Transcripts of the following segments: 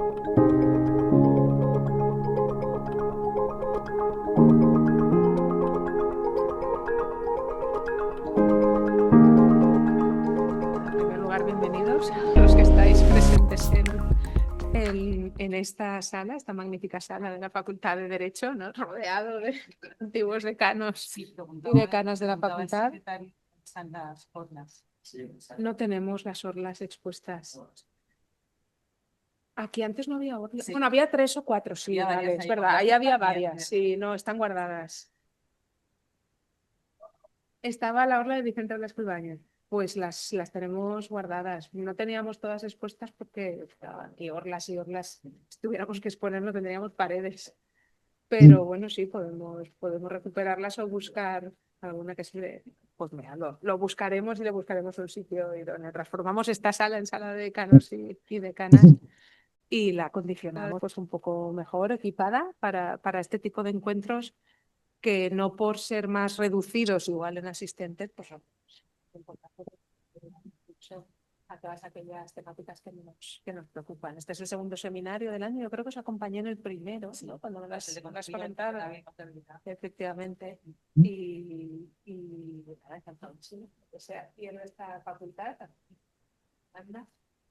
En primer lugar, bienvenidos a los que estáis presentes en esta sala, esta magnífica sala de la Facultad de Derecho, ¿no? Rodeado de antiguos decanos y decanas de la facultad. No tenemos las orlas expuestas. Aquí antes no había orlas. Sí. Bueno, había 3 o 4, sí, Había vale, varias es ahí verdad. Ahí guardadas había también, varias, sí, no, están guardadas. Estaba la orla de Vicente Blasco Ibáñez. Pues las tenemos guardadas. No teníamos todas expuestas porque y orlas, si tuviéramos que exponer no tendríamos paredes. Pero bueno, sí, podemos recuperarlas o buscar alguna que sirve. Pues mira, lo buscaremos y le buscaremos un sitio y donde transformamos esta sala en sala de decanos y decanas y la acondicionamos pues un poco mejor equipada para este tipo de encuentros que no por ser más reducidos igual en asistentes, pues son importantes mucho a todas aquellas temáticas que nos preocupan. Este es el segundo seminario del año, yo creo que os acompañé en el primero, ¿no? Cuando me las comentado, efectivamente. Y nada, encantado. Sí, o sea, y en nuestra facultad, Anda,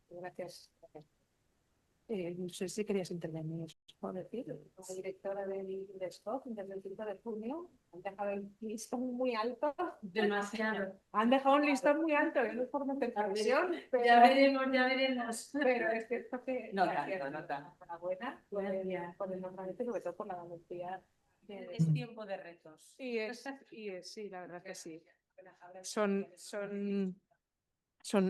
gracias. No sé si querías intervenir o decir, como directora del IDESCOP, desde el 5 de junio, han dejado el listón muy alto. Demasiado. Han dejado un listón muy alto, yo no formo televisión, Ya veremos, ya veremos. pero es cierto que No tanto, no tanto. enhorabuena por el nombramiento y sobre todo por la valentía. Es tiempo de retos. Sí, la verdad que sí.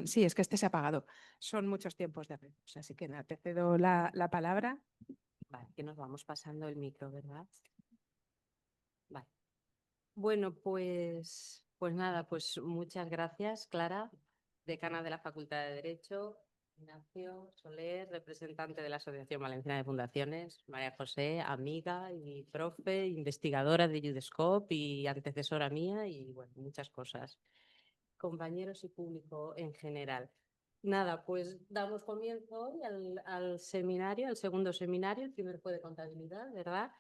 Sí, es que este se ha apagado. Son muchos tiempos de retos, así que nada, te cedo la palabra. Vale, que nos vamos pasando el micro, ¿verdad? Vale. Bueno, pues nada, pues muchas gracias, Clara, decana de la Facultad de Derecho, Ignacio Soler, representante de la Asociación Valenciana de Fundaciones, María José, amiga y profe, investigadora de Udescop y antecesora mía y bueno, muchas cosas. Compañeros y público en general. Nada, pues damos comienzo hoy al seminario, al segundo seminario, el primer fue de contabilidad, ¿verdad?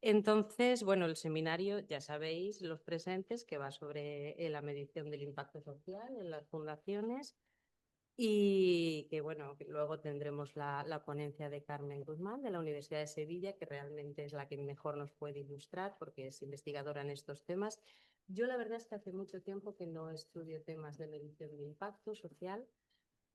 Entonces, bueno, el seminario, ya sabéis, los presentes, que va sobre la medición del impacto social en las fundaciones y que, bueno, que luego tendremos la ponencia de Carmen Guzmán de la Universidad de Sevilla, que realmente es la que mejor nos puede ilustrar porque es investigadora en estos temas. Yo la verdad es que hace mucho tiempo que no estudio temas de medición de impacto social,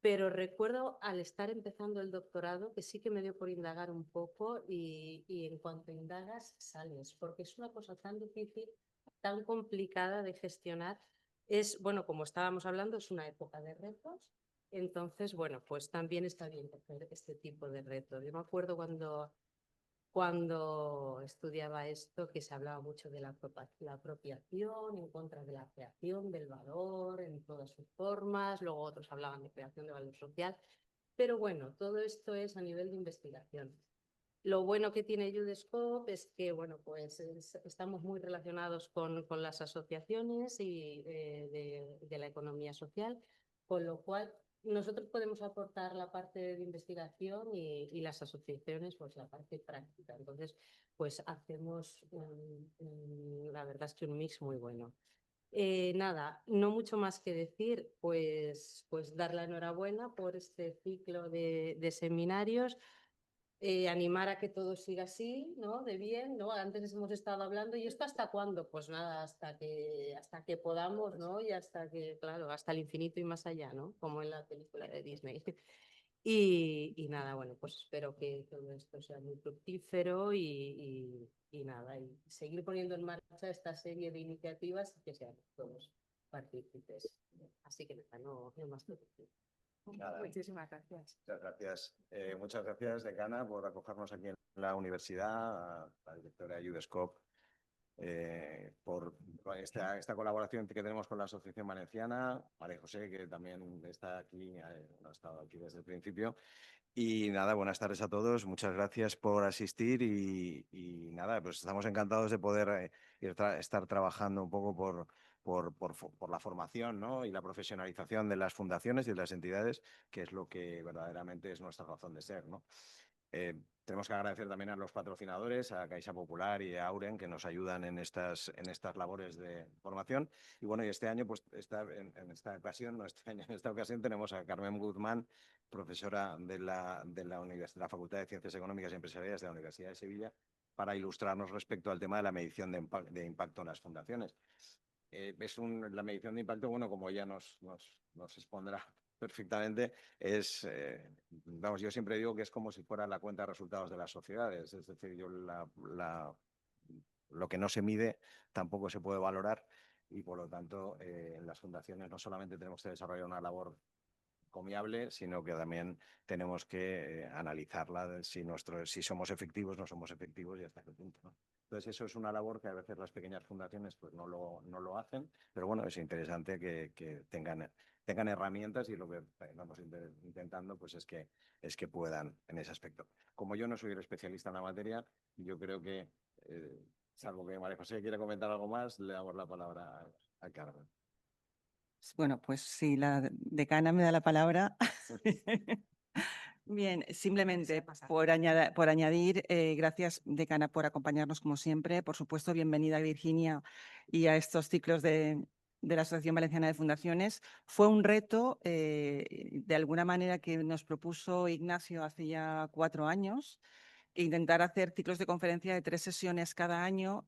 pero recuerdo al estar empezando el doctorado que sí que me dio por indagar un poco y en cuanto indagas sales, porque es una cosa tan difícil, tan complicada de gestionar. Es, bueno, como estábamos hablando, es una época de retos, entonces, bueno, pues también está bien hacer este tipo de retos. Yo me acuerdo cuando estudiaba esto, que se hablaba mucho de la apropiación, en contra de la creación del valor en todas sus formas, luego otros hablaban de creación de valor social, pero bueno, todo esto es a nivel de investigación. Lo bueno que tiene Udescop es que, bueno, pues estamos muy relacionados con las asociaciones y de la economía social, con lo cual nosotros podemos aportar la parte de investigación y las asociaciones pues la parte práctica. Entonces, pues hacemos, la verdad es que un mix muy bueno. Nada, no mucho más que decir, pues dar la enhorabuena por este ciclo de seminarios. Animar a que todo siga así, ¿no? De bien, ¿no? Antes hemos estado hablando, ¿y esto hasta cuándo? Pues nada, hasta que podamos, ¿no? Y hasta que, claro, hasta el infinito y más allá, ¿no? Como en la película de Disney. Y nada, bueno, pues espero que todo esto sea muy fructífero y nada, y seguir poniendo en marcha esta serie de iniciativas y que seamos todos partícipes. Así que nada, no más que decir. Nada. Muchísimas gracias. Muchas gracias, decana, por acogernos aquí en la universidad, a la directora de Udescop, por esta colaboración que tenemos con la Asociación Valenciana, María José, que también está aquí, ha estado aquí desde el principio. Y nada, buenas tardes a todos, muchas gracias por asistir y nada, pues estamos encantados de poder estar trabajando un poco por la formación, ¿no? Y la profesionalización de las fundaciones y de las entidades, que es lo que verdaderamente es nuestra razón de ser, ¿no? Tenemos que agradecer también a los patrocinadores, a Caixa Popular y a Auren, que nos ayudan en estas labores de formación. Y bueno, y este año, pues en esta ocasión, no este año, en esta ocasión tenemos a Carmen Guzmán, profesora de la Facultad de Ciencias Económicas y Empresariales de la Universidad de Sevilla, para ilustrarnos respecto al tema de la medición de impacto en las fundaciones. La medición de impacto, bueno, como ella nos expondrá perfectamente, vamos, yo siempre digo que es como si fuera la cuenta de resultados de las sociedades, es decir, lo que no se mide tampoco se puede valorar y por lo tanto en las fundaciones no solamente tenemos que desarrollar una labor comiable, sino que también tenemos que analizarla si somos efectivos, no somos efectivos y hasta qué punto, ¿no? Entonces, eso es una labor que a veces las pequeñas fundaciones pues, no lo hacen, pero bueno, es interesante que tengan herramientas y lo que estamos intentando pues, es que puedan en ese aspecto. Como yo no soy el especialista en la materia, yo creo que, salvo que María José quiera comentar algo más, le damos la palabra a Carmen. Bueno, pues si la decana me da la palabra. Bien, simplemente por añadir, gracias decana por acompañarnos como siempre. Por supuesto, bienvenida Virginia y a estos ciclos de la Asociación Valenciana de Fundaciones. Fue un reto, de alguna manera, que nos propuso Ignacio hace ya 4 años, intentar hacer ciclos de conferencia de 3 sesiones cada año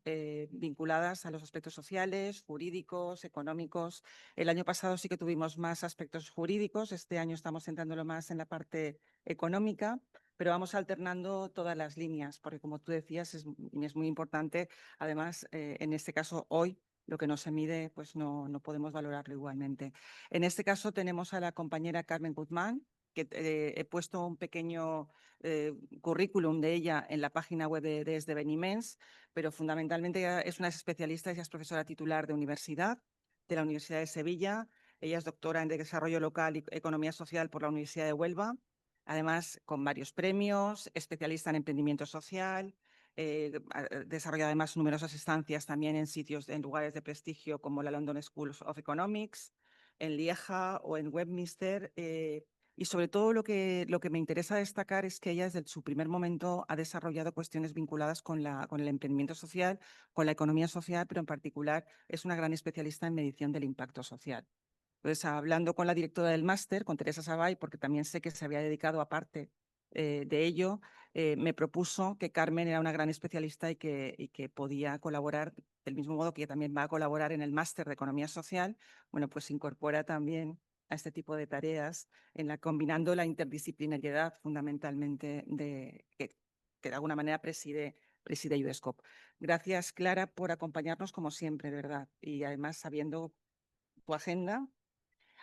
vinculadas a los aspectos sociales, jurídicos, económicos. El año pasado sí que tuvimos más aspectos jurídicos, este año estamos centrándolo más en la parte económica, pero vamos alternando todas las líneas, porque como tú decías, es muy importante. Además, en este caso, hoy, lo que no se mide, pues no podemos valorarlo igualmente. En este caso tenemos a la compañera Carmen Guzmán, que he puesto un pequeño currículum de ella en la página web de Esdeveniments, pero fundamentalmente ella es una especialista, ella es profesora titular de universidad, de la Universidad de Sevilla. Ella es doctora en Desarrollo Local y Economía Social por la Universidad de Huelva, además con varios premios, especialista en emprendimiento social, ha desarrollado además numerosas estancias también en lugares de prestigio como la London School of Economics, en Lieja o en Westminster. Y sobre todo lo que me interesa destacar es que ella desde su primer momento ha desarrollado cuestiones vinculadas con el emprendimiento social, con la economía social, pero en particular es una gran especialista en medición del impacto social. Entonces, hablando con la directora del máster, con Teresa Sabay, porque también sé que se había dedicado aparte de ello, me propuso que Carmen era una gran especialista y que podía colaborar del mismo modo que ella también va a colaborar en el máster de Economía Social. Bueno, pues se incorpora también a este tipo de tareas, combinando la interdisciplinariedad fundamentalmente que de alguna manera preside UDESCOP. Gracias, Clara, por acompañarnos como siempre, de verdad. Y además sabiendo tu agenda,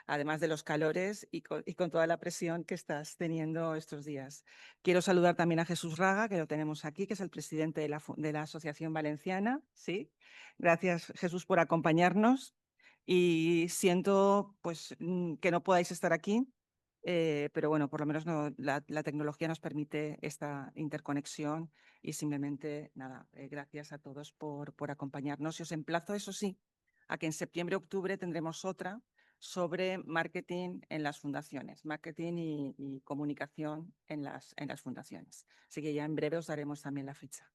además de los calores y con toda la presión que estás teniendo estos días. Quiero saludar también a Jesús Raga, que lo tenemos aquí, que es el presidente de la Asociación Valenciana. ¿Sí? Gracias, Jesús, por acompañarnos. Y siento pues, que no podáis estar aquí, pero bueno, por lo menos la tecnología nos permite esta interconexión y simplemente, nada, gracias a todos por acompañarnos. Y os emplazo, eso sí, a que en septiembre-octubre tendremos otra sobre marketing en las fundaciones, marketing y comunicación en las fundaciones. Así que ya en breve os daremos también la fecha.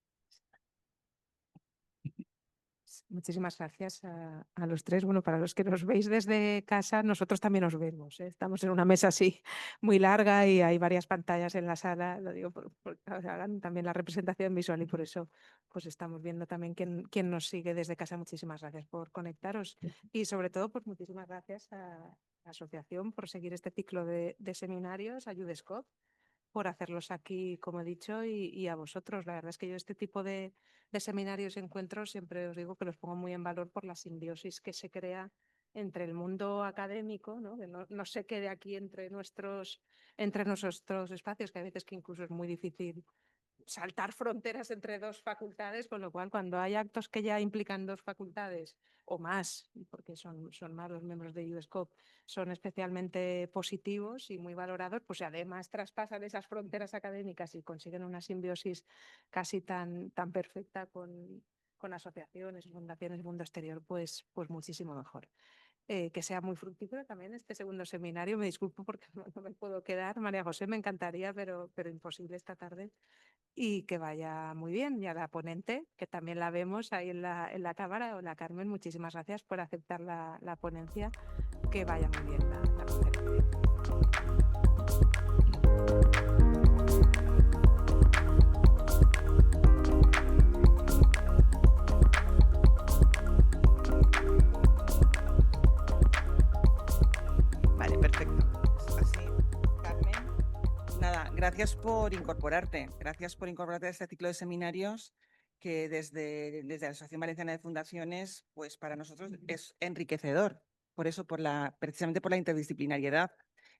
Muchísimas gracias a los tres. Bueno, para los que nos veis desde casa, nosotros también nos vemos, ¿eh? Estamos en una mesa así muy larga y hay varias pantallas en la sala. Lo digo porque hagan también la representación visual y por eso pues estamos viendo también quién nos sigue desde casa. Muchísimas gracias por conectaros y sobre todo pues muchísimas gracias a la asociación por seguir este ciclo de seminarios, a UDESCOP, por hacerlos aquí, como he dicho, y a vosotros. La verdad es que yo este tipo de seminarios y encuentros siempre os digo que los pongo muy en valor por la simbiosis que se crea entre el mundo académico, ¿no? Que no se quede aquí entre nuestros espacios, que a veces que incluso es muy difícil saltar fronteras entre dos facultades, con lo cual cuando hay actos que ya implican dos facultades o más, porque son más los miembros de UDESCOP, son especialmente positivos y muy valorados, pues además traspasan esas fronteras académicas y consiguen una simbiosis casi tan perfecta con asociaciones, fundaciones, mundo exterior, pues muchísimo mejor. que sea muy fructífero también este segundo seminario. Me disculpo porque no me puedo quedar, María José, me encantaría, pero imposible esta tarde. Y que vaya muy bien. Y a la ponente, que también la vemos ahí en la cámara, hola Carmen, muchísimas gracias por aceptar la ponencia. Que vaya muy bien la conferencia. Vale, perfecto. Así, Carmen. Nada, gracias por incorporarte. Gracias por incorporarte a este ciclo de seminarios que desde la Asociación Valenciana de Fundaciones, pues para nosotros es enriquecedor. Por eso, precisamente por la interdisciplinariedad.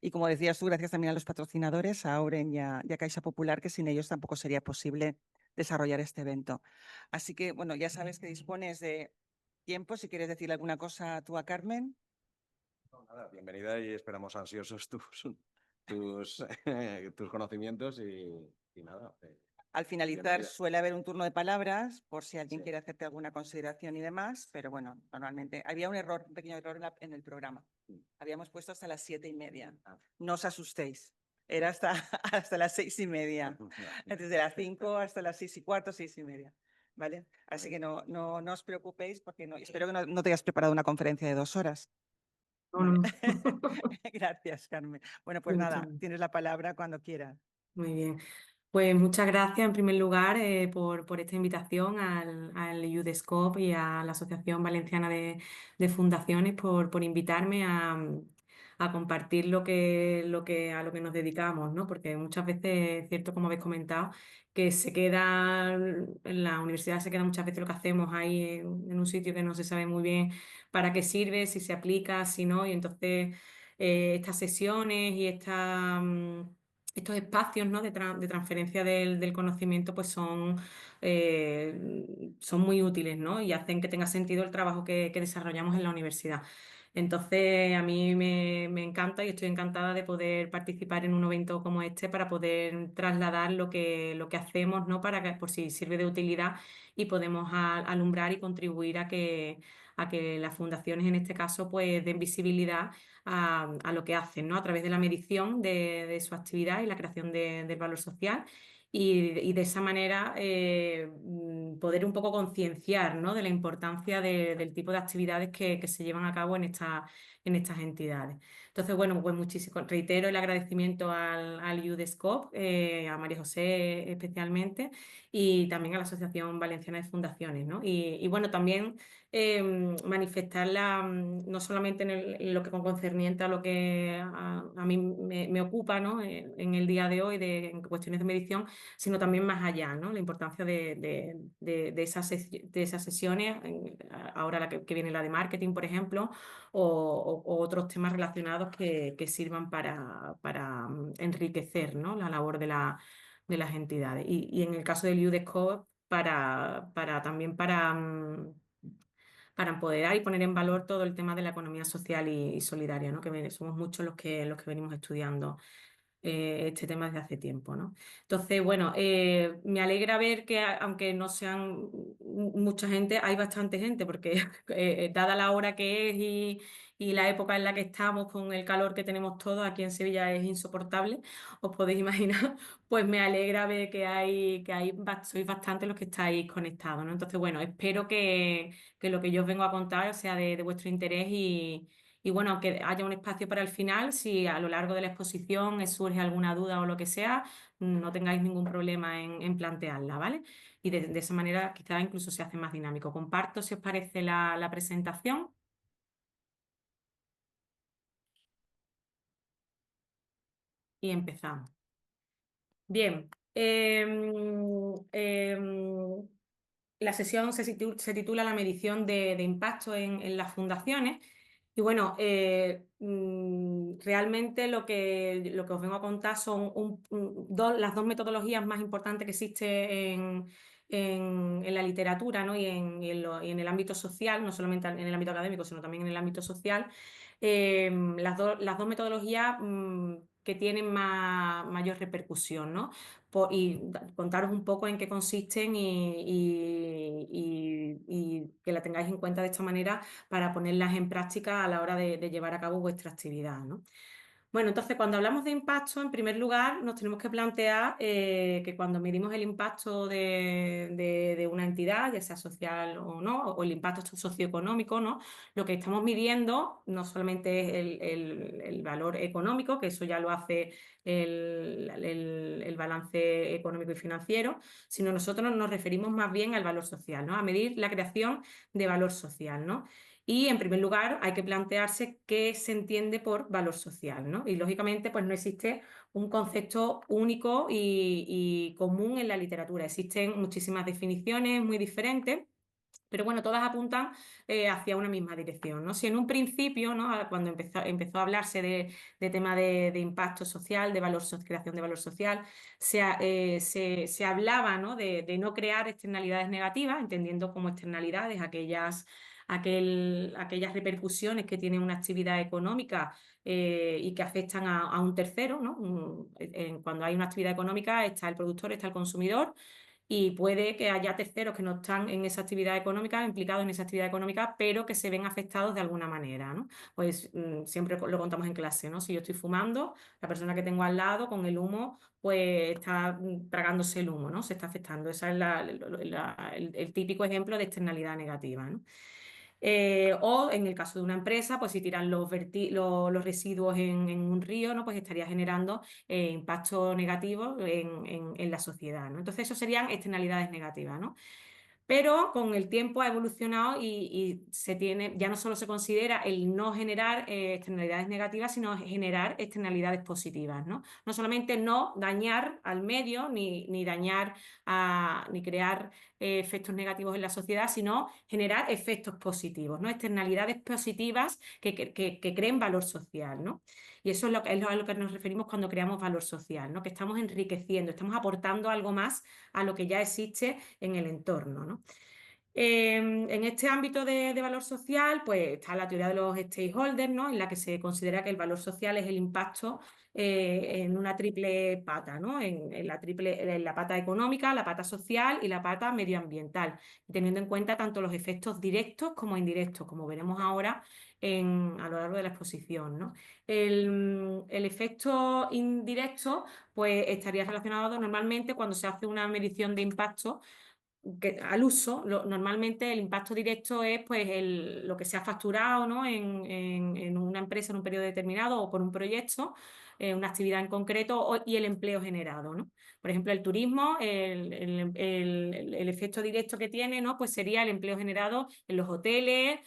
Y como decías tú, gracias también a los patrocinadores, a Auren y a Caixa Popular, que sin ellos tampoco sería posible desarrollar este evento. Así que, bueno, ya sabes que dispones de tiempo. Si quieres decirle alguna cosa tú a Carmen. No, nada, bienvenida y esperamos ansiosos tus conocimientos y nada. Al finalizar Bienvenida. suele haber un turno de palabras por si alguien Sí. quiere hacerte alguna consideración y demás, pero bueno, normalmente había un pequeño error en el programa. Habíamos puesto hasta las 7:30. No os asustéis. Era hasta, hasta las 6:30. Desde las 5 hasta las 6:15, 6:30. ¿Vale? Así que no os preocupéis porque espero que no te hayas preparado una conferencia de 2 horas. ¿Vale? Gracias, Carmen. Bueno, pues nada, tienes la palabra cuando quieras. Muy bien. Pues muchas gracias en primer lugar por esta invitación al UDESCOP y a la Asociación Valenciana de Fundaciones por invitarme a compartir a lo que nos dedicamos, ¿no? Porque muchas veces es cierto, como habéis comentado, que en la universidad se queda muchas veces lo que hacemos ahí en un sitio que no se sabe muy bien para qué sirve, si se aplica, si no, y entonces estas sesiones y estos espacios, ¿no? de transferencia del conocimiento pues son muy útiles, ¿no? Y hacen que tenga sentido el trabajo que desarrollamos en la universidad. Entonces, a mí me encanta y estoy encantada de poder participar en un evento como este para poder trasladar lo que hacemos, ¿no? Para que, por si sirve de utilidad y podemos alumbrar y contribuir a que las fundaciones, en este caso, pues den visibilidad a lo que hacen, ¿no? A través de la medición de su actividad y la creación del valor social. Y de esa manera poder un poco concienciar, ¿no? De la importancia del tipo de actividades que se llevan a cabo en estas entidades. Entonces, bueno, pues muchísimo, reitero el agradecimiento al UDESCOP, a María José especialmente, y también a la Asociación Valenciana de Fundaciones, ¿no? Y bueno, también manifestarla no solamente en lo que concerniente a lo que a mí me ocupa, ¿no? En el día de hoy en cuestiones de medición, sino también más allá, ¿no? La importancia de esas sesiones, ahora que viene la de marketing, por ejemplo, o otros temas relacionados que sirvan para enriquecer, ¿no? La labor de las entidades. Y en el caso del UDESCOP, también para empoderar y poner en valor todo el tema de la economía social y solidaria, ¿no? Que somos muchos los que venimos estudiando este tema desde hace tiempo, ¿no? Entonces, bueno, me alegra ver que aunque no sean mucha gente, hay bastante gente, porque dada la hora que es y la época en la que estamos, con el calor que tenemos todos, aquí en Sevilla es insoportable, os podéis imaginar, pues me alegra ver sois bastante los que estáis conectados, ¿no? Entonces, bueno, espero que lo que yo os vengo a contar sea de vuestro interés y bueno, aunque haya un espacio para el final, si a lo largo de la exposición surge alguna duda o lo que sea, no tengáis ningún problema en plantearla, ¿vale? Y de esa manera quizá incluso se hace más dinámico. Comparto, si os parece, la presentación. Y empezamos. Bien. La sesión se titula La medición de impacto en las fundaciones. Y bueno, realmente lo que os vengo a contar son las dos metodologías más importantes que existen en la literatura, ¿no? y en el ámbito social, no solamente en el ámbito académico, sino también en el ámbito social. Las dos metodologías que tienen mayor repercusión, ¿no? Contaros un poco en qué consisten y que la tengáis en cuenta de esta manera para ponerlas en práctica a la hora de llevar a cabo vuestra actividad, ¿no? Bueno, entonces cuando hablamos de impacto, en primer lugar nos tenemos que plantear que cuando medimos el impacto de una entidad, ya sea social o no, o el impacto socioeconómico, ¿no? Lo que estamos midiendo no solamente es el valor económico, que eso ya lo hace el balance económico y financiero, sino nosotros nos referimos más bien al valor social, ¿no? A medir la creación de valor social, ¿no? Y en primer lugar hay que plantearse qué se entiende por valor social, ¿no? Y lógicamente pues no existe un concepto único y común en la literatura. Existen muchísimas definiciones muy diferentes. Pero bueno, todas apuntan hacia una misma dirección, ¿no? Si en un principio, ¿no? Cuando empezó a hablarse de tema de impacto social, de creación de valor social, se hablaba, ¿no? de no crear externalidades negativas, entendiendo como externalidades aquellas repercusiones que tiene una actividad económica y que afectan a un tercero, ¿no? Cuando hay una actividad económica está el productor, está el consumidor y puede que haya terceros que no están en esa actividad económica, implicados en esa actividad económica, pero que se ven afectados de alguna manera, ¿no? Pues siempre lo contamos en clase, ¿no? Si yo estoy fumando, la persona que tengo al lado con el humo, pues está tragándose el humo, ¿no? Se está afectando. Ese es el típico ejemplo de externalidad negativa, ¿no? O en el caso de una empresa, pues si tiran los residuos en un río, ¿no? Pues estaría generando impacto negativo en la sociedad, ¿no? Entonces, eso serían externalidades negativas, ¿no? Pero con el tiempo ha evolucionado y ya no solo se considera el no generar externalidades negativas, sino generar externalidades positivas, ¿no? No solamente no dañar al medio, ni dañar ni crear efectos negativos en la sociedad, sino generar efectos positivos, ¿no? Externalidades positivas que creen valor social, ¿no? Y eso es a lo que nos referimos cuando creamos valor social, ¿no? Que estamos enriqueciendo, estamos aportando algo más a lo que ya existe en el entorno, ¿no? En este ámbito de valor social, pues está la teoría de los stakeholders, ¿no? En la que se considera que el valor social es el impacto en una triple pata, ¿no? En la pata económica, la pata social y la pata medioambiental, teniendo en cuenta tanto los efectos directos como indirectos, como veremos ahora a lo largo de la exposición, ¿no? El efecto indirecto, pues estaría relacionado normalmente cuando se hace una medición de impacto al uso. Normalmente el impacto directo es pues lo que se ha facturado, ¿no? en una empresa en un periodo determinado o por un proyecto, una actividad en concreto y el empleo generado, ¿no? Por ejemplo, el turismo, el efecto directo que tiene, ¿no? Pues sería el empleo generado en los hoteles,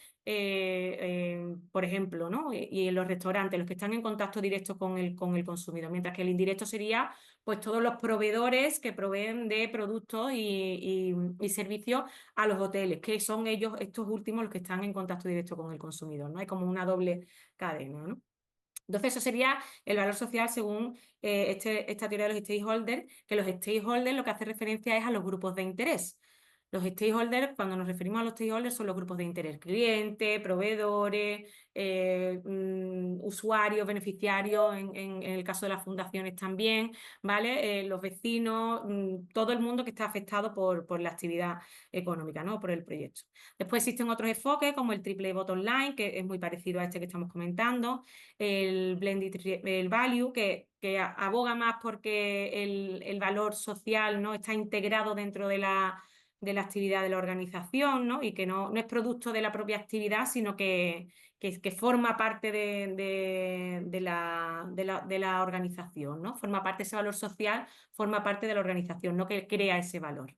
por ejemplo, ¿no? Y en los restaurantes, los que están en contacto directo con el consumidor, mientras que el indirecto sería pues todos los proveedores que proveen de productos y servicios a los hoteles, que son ellos, estos últimos, los que están en contacto directo con el consumidor, ¿no? Hay como una doble cadena, ¿no? Entonces, eso sería el valor social según esta teoría de los stakeholders, que los stakeholders lo que hace referencia es a los grupos de interés. Los stakeholders, cuando nos referimos a los stakeholders, son los grupos de interés: clientes, proveedores, usuarios, beneficiarios, en el caso de las fundaciones también, ¿vale? Los vecinos, todo el mundo que está afectado por la actividad económica, ¿no? Por el proyecto. Después existen otros enfoques como el triple bottom line, que es muy parecido a este que estamos comentando, el blended value, que aboga más porque el valor social, ¿no? Está integrado dentro de la actividad de la organización, ¿no? Y que no es producto de la propia actividad, sino que forma parte de la organización, ¿no? Forma parte de ese valor social, forma parte de la organización, no que crea ese valor.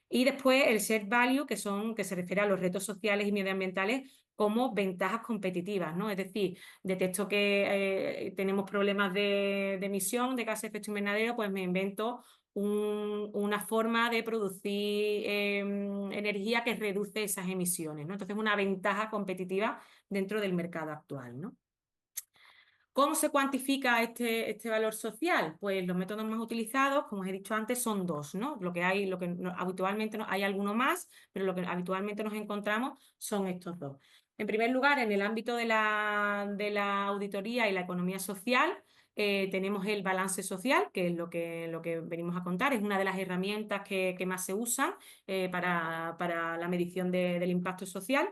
Y después el shared value, que se refiere a los retos sociales y medioambientales como ventajas competitivas, ¿no? Es decir, detecto que tenemos problemas de emisión de gases de efecto invernadero, pues me invento una forma de producir energía que reduce esas emisiones, ¿no? Entonces, una ventaja competitiva dentro del mercado actual, ¿no? ¿Cómo se cuantifica este valor social? Pues los métodos más utilizados, como os he dicho antes, son dos, ¿no? Habitualmente hay alguno más, pero lo que habitualmente nos encontramos son estos dos. En primer lugar, en el ámbito de la auditoría y la economía social, tenemos el balance social, que es lo que venimos a contar, es una de las herramientas que más se usan para la medición del impacto social.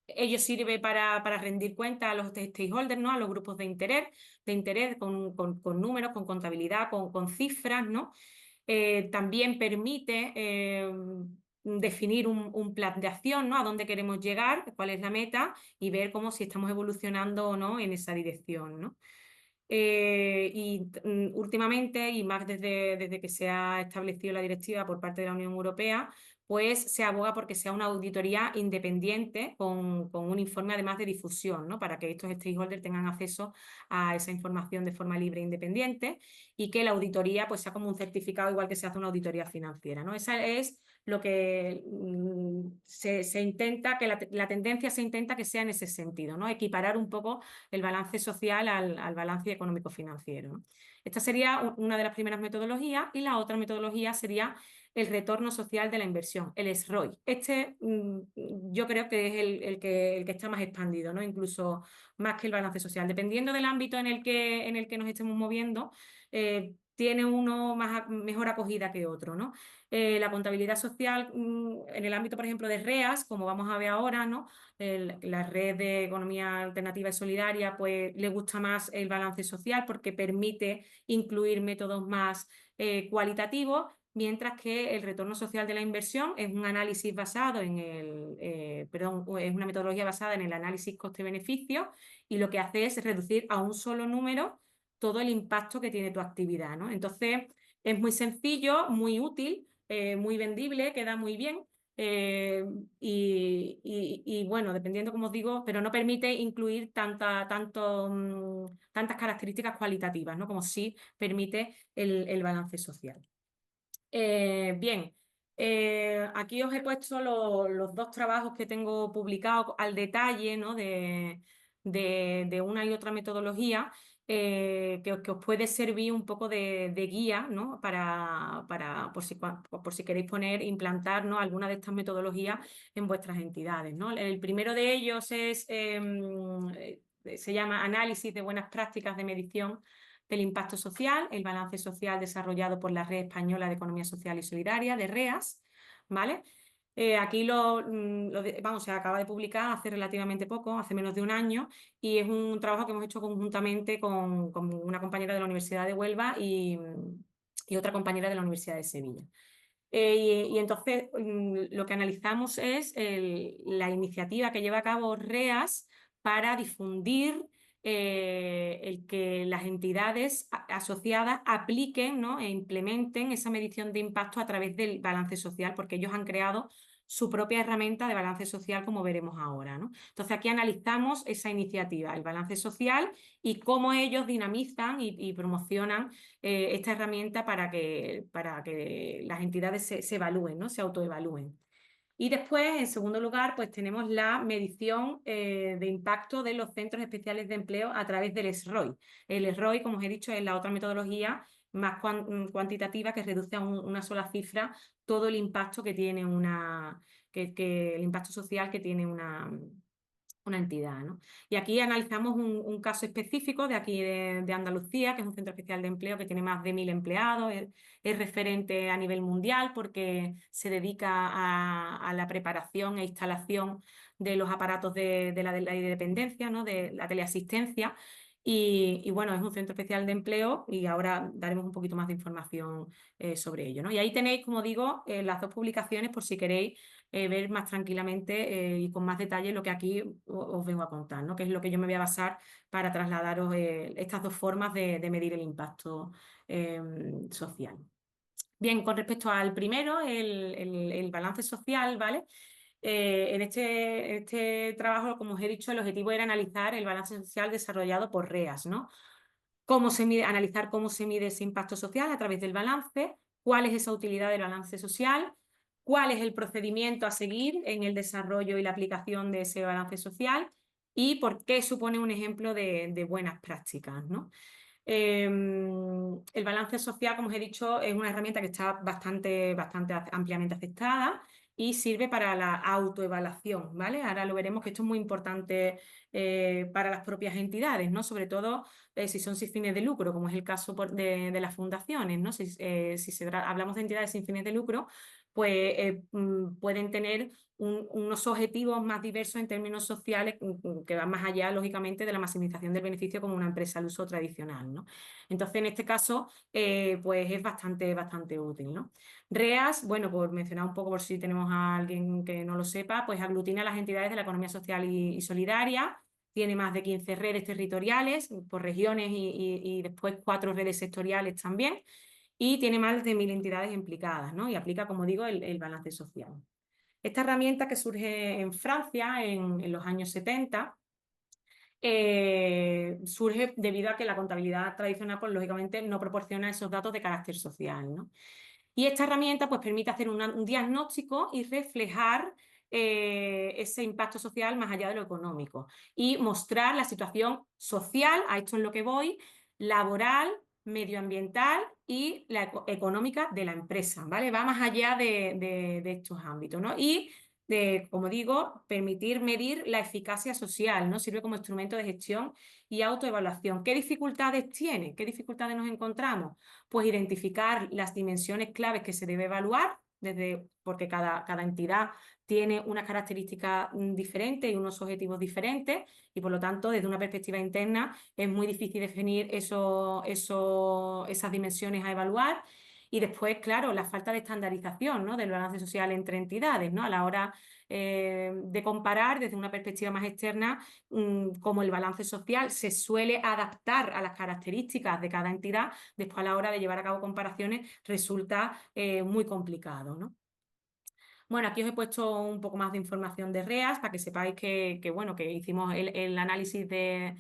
Ello sirve para rendir cuenta a los stakeholders, ¿no? A los grupos de interés con números, con contabilidad, con cifras, ¿no? También permite definir un plan de acción, ¿no? A dónde queremos llegar, cuál es la meta y ver cómo si estamos evolucionando o no en esa dirección, ¿no? Últimamente, y más desde que se ha establecido la directiva por parte de la Unión Europea, pues se aboga porque sea una auditoría independiente con un informe además de difusión, ¿no? Para que estos stakeholders tengan acceso a esa información de forma libre e independiente y que la auditoría pues sea como un certificado igual que se hace una auditoría financiera, ¿no? Esa es lo que se intenta, que la tendencia se intenta que sea en ese sentido, ¿no? Equiparar un poco el balance social al balance económico-financiero, ¿no? Esta sería una de las primeras metodologías y la otra metodología sería el retorno social de la inversión, el SROI. Yo creo que es el que está más expandido, ¿no? Incluso más que el balance social. Dependiendo del ámbito en el que nos estemos moviendo, tiene uno mejor acogida que otro, ¿no? La contabilidad social en el ámbito, por ejemplo, de REAS, como vamos a ver ahora, ¿no? La red de economía alternativa y solidaria, pues le gusta más el balance social porque permite incluir métodos más cualitativos, mientras que el retorno social de la inversión es un análisis basado es una metodología basada en el análisis coste-beneficio y lo que hace es reducir a un solo número todo el impacto que tiene tu actividad, ¿no? Entonces, es muy sencillo, muy útil, muy vendible, queda muy bien. Bueno, dependiendo, como os digo, pero no permite incluir tantas características cualitativas, ¿no? Como sí permite el balance social. Bien, aquí os he puesto los dos trabajos que tengo publicados al detalle, ¿no? de una y otra metodología que os puede servir un poco de guía, ¿no? Por si queréis implantar, ¿no? Alguna de estas metodologías en vuestras entidades, ¿no? El primero de ellos se llama Análisis de buenas prácticas de medición del impacto social, el balance social desarrollado por la Red Española de Economía Social y Solidaria, de REAS, ¿vale? Aquí se acaba de publicar hace relativamente poco, hace menos de un año, y es un trabajo que hemos hecho conjuntamente con una compañera de la Universidad de Huelva y otra compañera de la Universidad de Sevilla. Entonces lo que analizamos es la iniciativa que lleva a cabo REAS para difundir el que las entidades asociadas apliquen, ¿no? E implementen esa medición de impacto a través del balance social, porque ellos han creado su propia herramienta de balance social, como veremos ahora, ¿no? Entonces aquí analizamos esa iniciativa, el balance social, y cómo ellos dinamizan y promocionan esta herramienta para que las entidades se evalúen, ¿no? Se autoevalúen. Y después, en segundo lugar, pues tenemos la medición de impacto de los centros especiales de empleo a través del SROI. El SROI, como os he dicho, es la otra metodología más cuantitativa que reduce a una sola cifra todo el impacto que tiene el impacto social que tiene una entidad, ¿no? Y aquí analizamos un caso específico de aquí de Andalucía, que es un centro especial de empleo que tiene más de 1000 empleados, es referente a nivel mundial porque se dedica a la preparación e instalación de los aparatos de la dependencia, ¿no? De la teleasistencia. Bueno, es un centro especial de empleo y ahora daremos un poquito más de información sobre ello, ¿no? Y ahí tenéis, como digo, las dos publicaciones por si queréis ver más tranquilamente y con más detalle lo que aquí os vengo a contar, ¿no? Que es lo que yo me voy a basar para trasladaros estas dos formas de medir el impacto social. Bien, con respecto al primero, el balance social, ¿vale? En este trabajo, como os he dicho, el objetivo era analizar el balance social desarrollado por REAS, ¿no? Analizar cómo se mide ese impacto social a través del balance, cuál es esa utilidad del balance social, cuál es el procedimiento a seguir en el desarrollo y la aplicación de ese balance social y por qué supone un ejemplo de buenas prácticas, ¿no? El balance social, como os he dicho, es una herramienta que está bastante ampliamente aceptada y sirve para la autoevaluación, ¿vale? Ahora lo veremos que esto es muy importante para las propias entidades, ¿no? Sobre todo si son sin fines de lucro, como es el caso de las fundaciones, ¿no? Si hablamos de entidades sin fines de lucro, pues pueden tener unos objetivos más diversos en términos sociales que van más allá, lógicamente, de la maximización del beneficio como una empresa al uso tradicional, ¿no? Entonces, en este caso, pues es bastante útil, ¿no? REAS, bueno, por mencionar un poco por si tenemos a alguien que no lo sepa, pues aglutina a las entidades de la economía social y solidaria, tiene más de 15 redes territoriales por regiones y después 4 redes sectoriales también, y tiene más de 1000 entidades implicadas, ¿no? Y aplica, como digo, el balance social. Esta herramienta que surge en Francia en los años 70 surge debido a que la contabilidad tradicional, pues lógicamente no proporciona esos datos de carácter social, ¿no? Y esta herramienta pues permite hacer un diagnóstico y reflejar ese impacto social más allá de lo económico y mostrar la situación social, a esto es lo que voy, laboral, medioambiental y la económica de la empresa, ¿vale? Va más allá de estos ámbitos, ¿no? Y como digo, permitir medir la eficacia social, ¿no? Sirve como instrumento de gestión y autoevaluación. ¿Qué dificultades tiene? ¿Qué dificultades nos encontramos? Pues identificar las dimensiones claves que se debe evaluar, porque cada entidad tiene unas características diferentes y unos objetivos diferentes, y por lo tanto, desde una perspectiva interna, es muy difícil definir esas dimensiones a evaluar. Y después, claro, la falta de estandarización, ¿no?, del balance social entre entidades, ¿no? A la hora de comparar desde una perspectiva más externa, como el balance social se suele adaptar a las características de cada entidad, después a la hora de llevar a cabo comparaciones resulta muy complicado, ¿no? Bueno, aquí os he puesto un poco más de información de REAS para que sepáis bueno, que hicimos el análisis de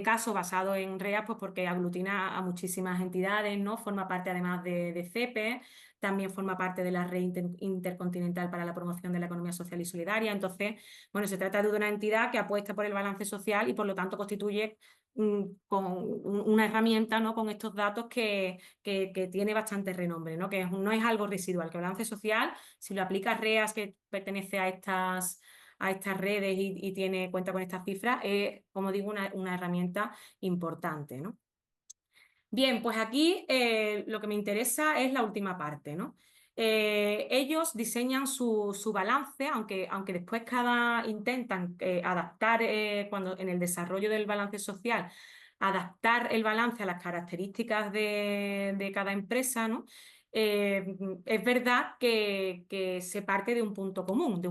caso basado en REAS, pues porque aglutina a muchísimas entidades, ¿no? Forma parte además de CEPE, también forma parte de la Red Intercontinental para la Promoción de la Economía Social y Solidaria. Entonces, bueno, se trata de una entidad que apuesta por el balance social y por lo tanto constituye con una herramienta, ¿no?, con estos datos que tiene bastante renombre, ¿no? Que no es algo residual, que el balance social, si lo aplica REAS, que pertenece a estas redes y cuenta con estas cifras, es, como digo, una herramienta importante, ¿no? Bien, pues aquí lo que me interesa es la última parte, ¿no? Ellos diseñan su balance, aunque después intentan adaptar, cuando en el desarrollo del balance social, adaptar el balance a las características de cada empresa, ¿no? Es verdad que se parte de un punto común,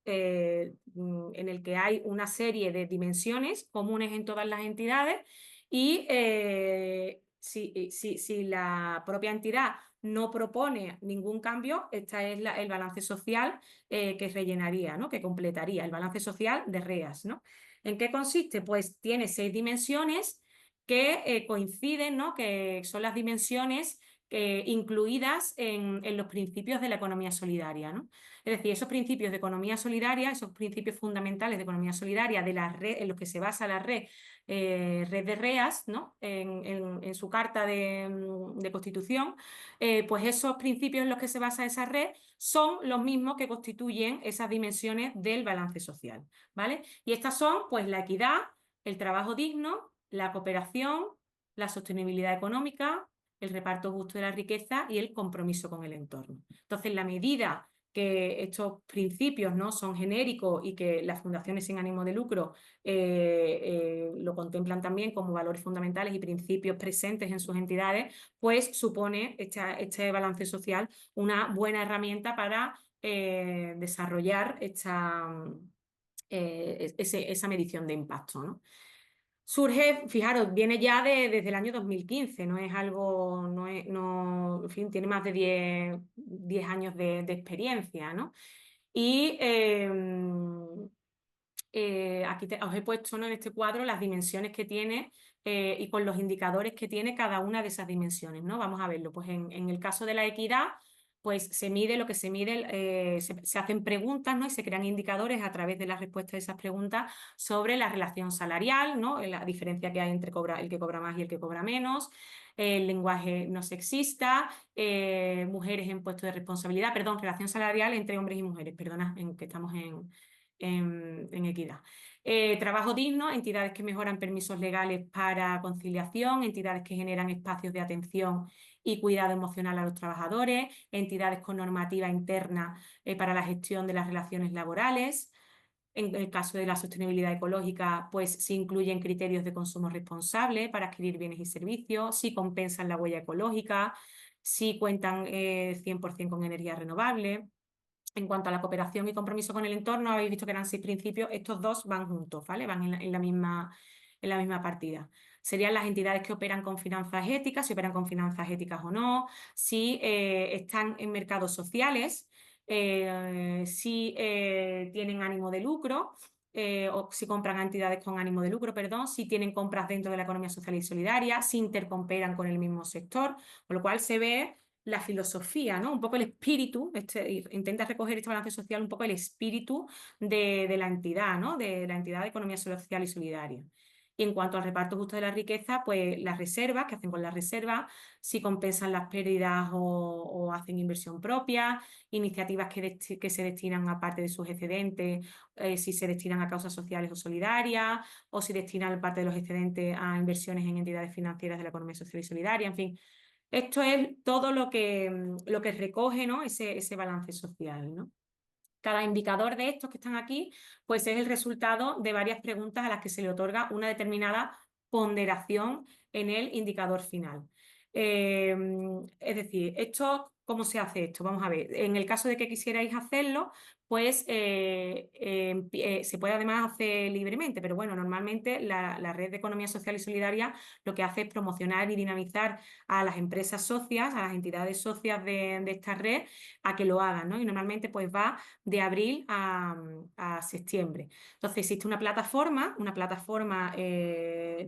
en el que hay una serie de dimensiones comunes en todas las entidades y si la propia entidad no propone ningún cambio, este es el balance social que rellenaría, ¿no?, que completaría el balance social de REAS, ¿no? ¿En qué consiste? Pues tiene 6 dimensiones que coinciden, ¿no?, que son las dimensiones incluidas en los principios de la economía solidaria, ¿no? Es decir, esos principios de economía solidaria, esos principios fundamentales de economía solidaria de la red en los que se basa la red de REAS, ¿no?, en su carta de constitución, pues esos principios en los que se basa esa red son los mismos que constituyen esas dimensiones del balance social, ¿vale? Y estas son, pues, la equidad, el trabajo digno, la cooperación, la sostenibilidad económica, el reparto justo de la riqueza y el compromiso con el entorno. Entonces, en la medida que estos principios, ¿no?, son genéricos y que las fundaciones sin ánimo de lucro lo contemplan también como valores fundamentales y principios presentes en sus entidades, pues supone este balance social una buena herramienta para desarrollar esa medición de impacto, ¿no? Surge, fijaros, viene ya desde el año 2015, no es algo, en fin, tiene más de 10 años de experiencia, ¿no? Y aquí os he puesto, ¿no?, en este cuadro las dimensiones que tiene y con los indicadores que tiene cada una de esas dimensiones, ¿no? Vamos a verlo. Pues en el caso de la equidad, pues se mide lo que se mide, se hacen preguntas, ¿no? Y se crean indicadores a través de las respuestas de esas preguntas sobre la relación salarial, ¿no? La diferencia que hay entre el que cobra más y el que cobra menos, el lenguaje no sexista, mujeres en puestos de responsabilidad, perdón, relación salarial entre hombres y mujeres, perdona, que estamos en equidad. Trabajo digno, entidades que mejoran permisos legales para conciliación, entidades que generan espacios de atención y cuidado emocional a los trabajadores, entidades con normativa interna para la gestión de las relaciones laborales. En el caso de la sostenibilidad ecológica, pues se incluyen criterios de consumo responsable para adquirir bienes y servicios, si compensan la huella ecológica, si cuentan 100% con energía renovable. En cuanto a la cooperación y compromiso con el entorno, habéis visto que eran 6 principios, estos dos van juntos, ¿vale? Van en la misma partida. Serían las entidades que operan con finanzas éticas, si operan con finanzas éticas o no, si están en mercados sociales, si tienen ánimo de lucro, o si compran a entidades con ánimo de lucro, perdón, si tienen compras dentro de la economía social y solidaria, si intercooperan con el mismo sector, con lo cual se ve la filosofía, ¿no? Un poco el espíritu, intenta recoger este balance social, un poco el espíritu de la entidad, ¿no? De la entidad de economía social y solidaria. Y en cuanto al reparto justo de la riqueza, pues las reservas, ¿qué hacen con las reservas? Si compensan las pérdidas o hacen inversión propia, iniciativas que se destinan a parte de sus excedentes, si se destinan a causas sociales o solidarias, o si destinan parte de los excedentes a inversiones en entidades financieras de la economía social y solidaria, en fin. Esto es todo lo que recoge, ¿no? ese balance social, ¿no? Cada indicador de estos que están aquí, pues es el resultado de varias preguntas a las que se le otorga una determinada ponderación en el indicador final. Es decir, ¿cómo se hace esto? Vamos a ver, en el caso de que quisierais hacerlo, pues se puede además hacer libremente, pero bueno, normalmente la Red de Economía Social y Solidaria lo que hace es promocionar y dinamizar a las empresas socias, a las entidades socias de esta red, a que lo hagan, ¿no? Y normalmente pues va de abril a septiembre. Entonces existe una plataforma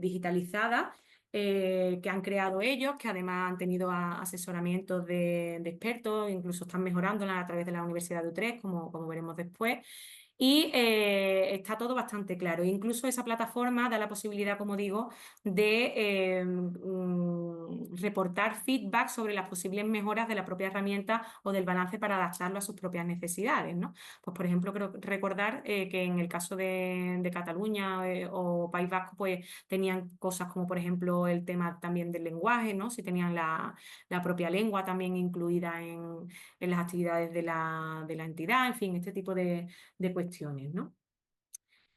digitalizada que han creado ellos, que además han tenido asesoramientos de expertos, incluso están mejorándola a través de la Universidad de Utrecht, como veremos después. Y está todo bastante claro. Incluso esa plataforma da la posibilidad, como digo, de reportar feedback sobre las posibles mejoras de la propia herramienta o del balance para adaptarlo a sus propias necesidades, ¿no? Pues, por ejemplo, creo recordar que en el caso de Cataluña o País Vasco, pues tenían cosas como, por ejemplo, el tema también del lenguaje, ¿no? Si tenían la propia lengua también incluida en las actividades de la entidad, en fin, este tipo de cuestiones, ¿no?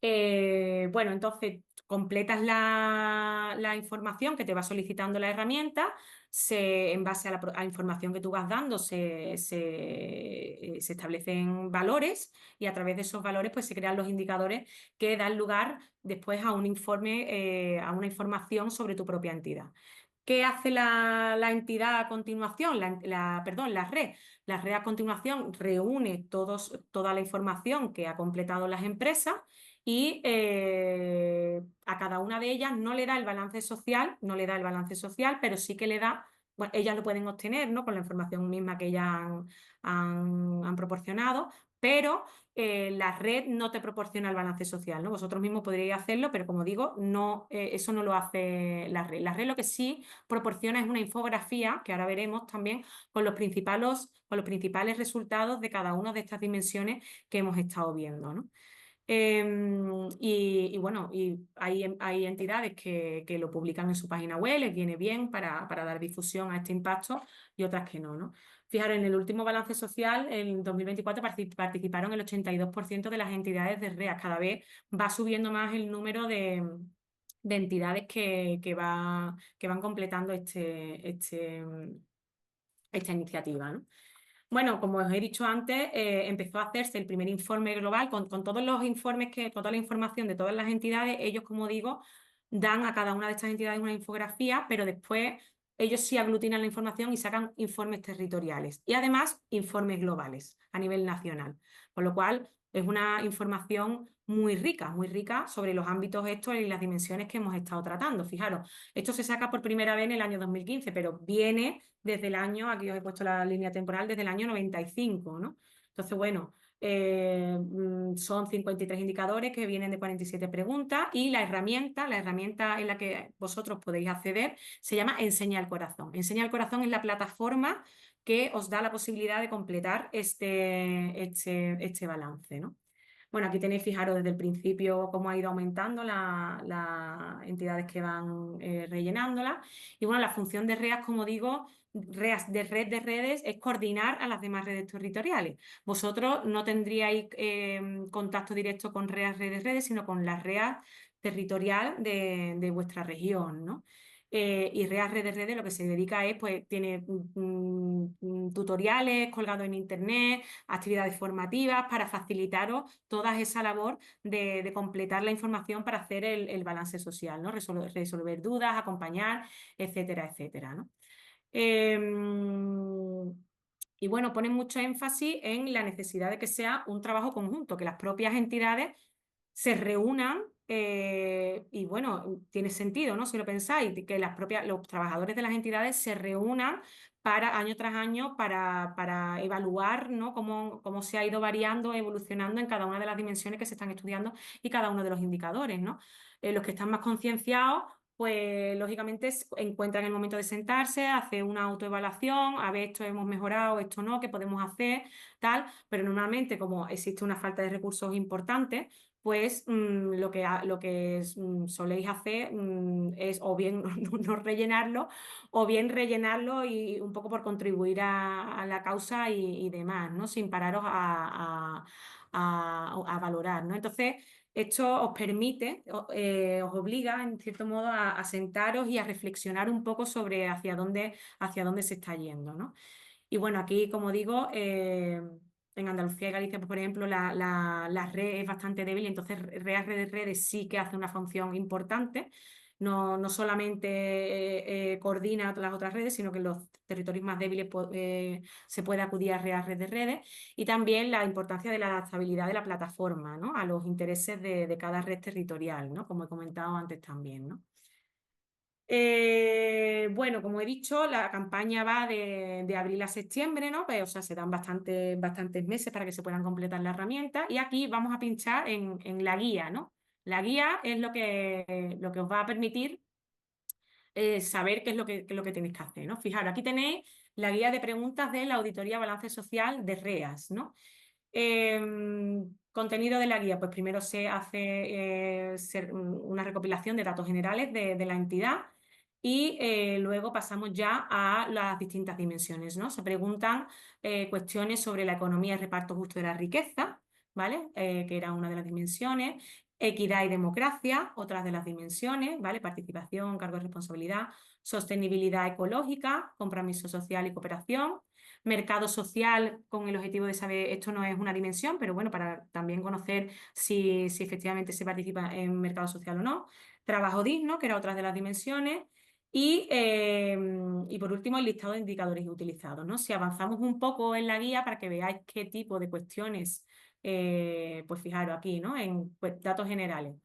Bueno, entonces completas la información que te va solicitando la herramienta, en base a la información que tú vas dando se establecen valores y a través de esos valores pues se crean los indicadores que dan lugar después a un informe, a una información sobre tu propia entidad. ¿Qué hace la entidad a continuación? Perdón, la red. La red a continuación reúne toda la información que ha completado las empresas y a cada una de ellas no le da el balance social, pero sí que le da, bueno, ellas lo pueden obtener, ¿no? Con la información misma que ellas han proporcionado, pero la red no te proporciona el balance social, ¿no? Vosotros mismos podríais hacerlo, pero como digo, no, eso no lo hace la red. La red lo que sí proporciona es una infografía, que ahora veremos también, con los principales resultados de cada una de estas dimensiones que hemos estado viendo, ¿no? Y bueno, y hay entidades que lo publican en su página web, les viene bien para dar difusión a este impacto y otras que no, ¿no? Fijaros, en el último balance social, en 2024, participaron el 82% de las entidades de REA. Cada vez va subiendo más el número de entidades que van completando esta iniciativa, ¿no? Bueno, como os he dicho antes, empezó a hacerse el primer informe global con todos los informes, con toda la información de todas las entidades. Ellos, como digo, dan a cada una de estas entidades una infografía, pero después ellos sí aglutinan la información y sacan informes territoriales y además informes globales a nivel nacional. Con lo cual, Es una información muy rica sobre los ámbitos estos y las dimensiones que hemos estado tratando. Fijaros, esto se saca por primera vez en el año 2015, pero viene desde el año, aquí os he puesto la línea temporal, desde el año 95, ¿no? Entonces, bueno, son 53 indicadores que vienen de 47 preguntas y la herramienta en la que vosotros podéis acceder se llama Enseña al Corazón. Enseña al Corazón es la plataforma que os da la posibilidad de completar este balance, ¿no? Bueno, aquí tenéis, fijaros, desde el principio cómo ha ido aumentando las entidades que van rellenándola. Y bueno, la función de REAS, como digo, REAS de red de redes es coordinar a las demás redes territoriales. Vosotros no tendríais contacto directo con REAS redes redes, sino con la REAS territorial de vuestra región, ¿no? Y REAS Redes Redes lo que se dedica es, pues, tiene tutoriales colgados en internet, actividades formativas para facilitaros toda esa labor de completar la información para hacer el balance social, ¿no? Resolver dudas, acompañar, etcétera, etcétera, ¿no? Y bueno, ponen mucho énfasis en la necesidad de que sea un trabajo conjunto, que las propias entidades se reúnan y bueno, tiene sentido, ¿no? Si lo pensáis, que los trabajadores de las entidades se reúnan para año tras año para evaluar, ¿no? Cómo se ha ido variando, evolucionando en cada una de las dimensiones que se están estudiando y cada uno de los indicadores, ¿no? Los que están más concienciados, pues lógicamente encuentran el momento de sentarse, hacer una autoevaluación, a ver, esto hemos mejorado, esto no, qué podemos hacer, tal, pero normalmente como existe una falta de recursos importante, pues lo que soléis hacer es o bien no rellenarlo o bien rellenarlo y un poco por contribuir a la causa y demás, ¿no? Sin pararos a valorar, ¿no? Entonces, esto os permite, os obliga, en cierto modo, a sentaros y a reflexionar un poco sobre hacia dónde se está yendo, ¿no? Y bueno, aquí, como digo, en Andalucía y Galicia, pues, por ejemplo, la red es bastante débil, entonces REAS Redes Redes sí que hace una función importante. No solamente coordina las otras redes, sino que en los territorios más débiles se puede acudir a REAS Redes Redes. Y también la importancia de la adaptabilidad de la plataforma, ¿no? A los intereses de cada red territorial, ¿no? Como he comentado antes también, ¿no? Bueno, como he dicho, la campaña va de abril a septiembre, ¿no? Pues, o sea, se dan bastantes meses para que se puedan completar la herramienta. Y aquí vamos a pinchar en la guía, ¿no? La guía es lo que os va a permitir saber qué es lo que tenéis que hacer, ¿no? Fijaros, aquí tenéis la guía de preguntas de la Auditoría Balance Social de REAS, ¿no? Contenido de la guía, pues primero se hace una recopilación de datos generales de la entidad y luego pasamos ya a las distintas dimensiones, ¿no? Se preguntan cuestiones sobre la economía y reparto justo de la riqueza, ¿vale? Que era una de las dimensiones. Equidad y democracia, otras de las dimensiones, ¿vale? Participación, cargo de responsabilidad, sostenibilidad ecológica, compromiso social y cooperación. Mercado social con el objetivo de saber, esto no es una dimensión, pero bueno, para también conocer si efectivamente se participa en mercado social o no. Trabajo digno, que era otra de las dimensiones. Y por último, el listado de indicadores utilizados, ¿no? Si avanzamos un poco en la guía para que veáis qué tipo de cuestiones, pues fijaros aquí, ¿no? En pues, datos generales.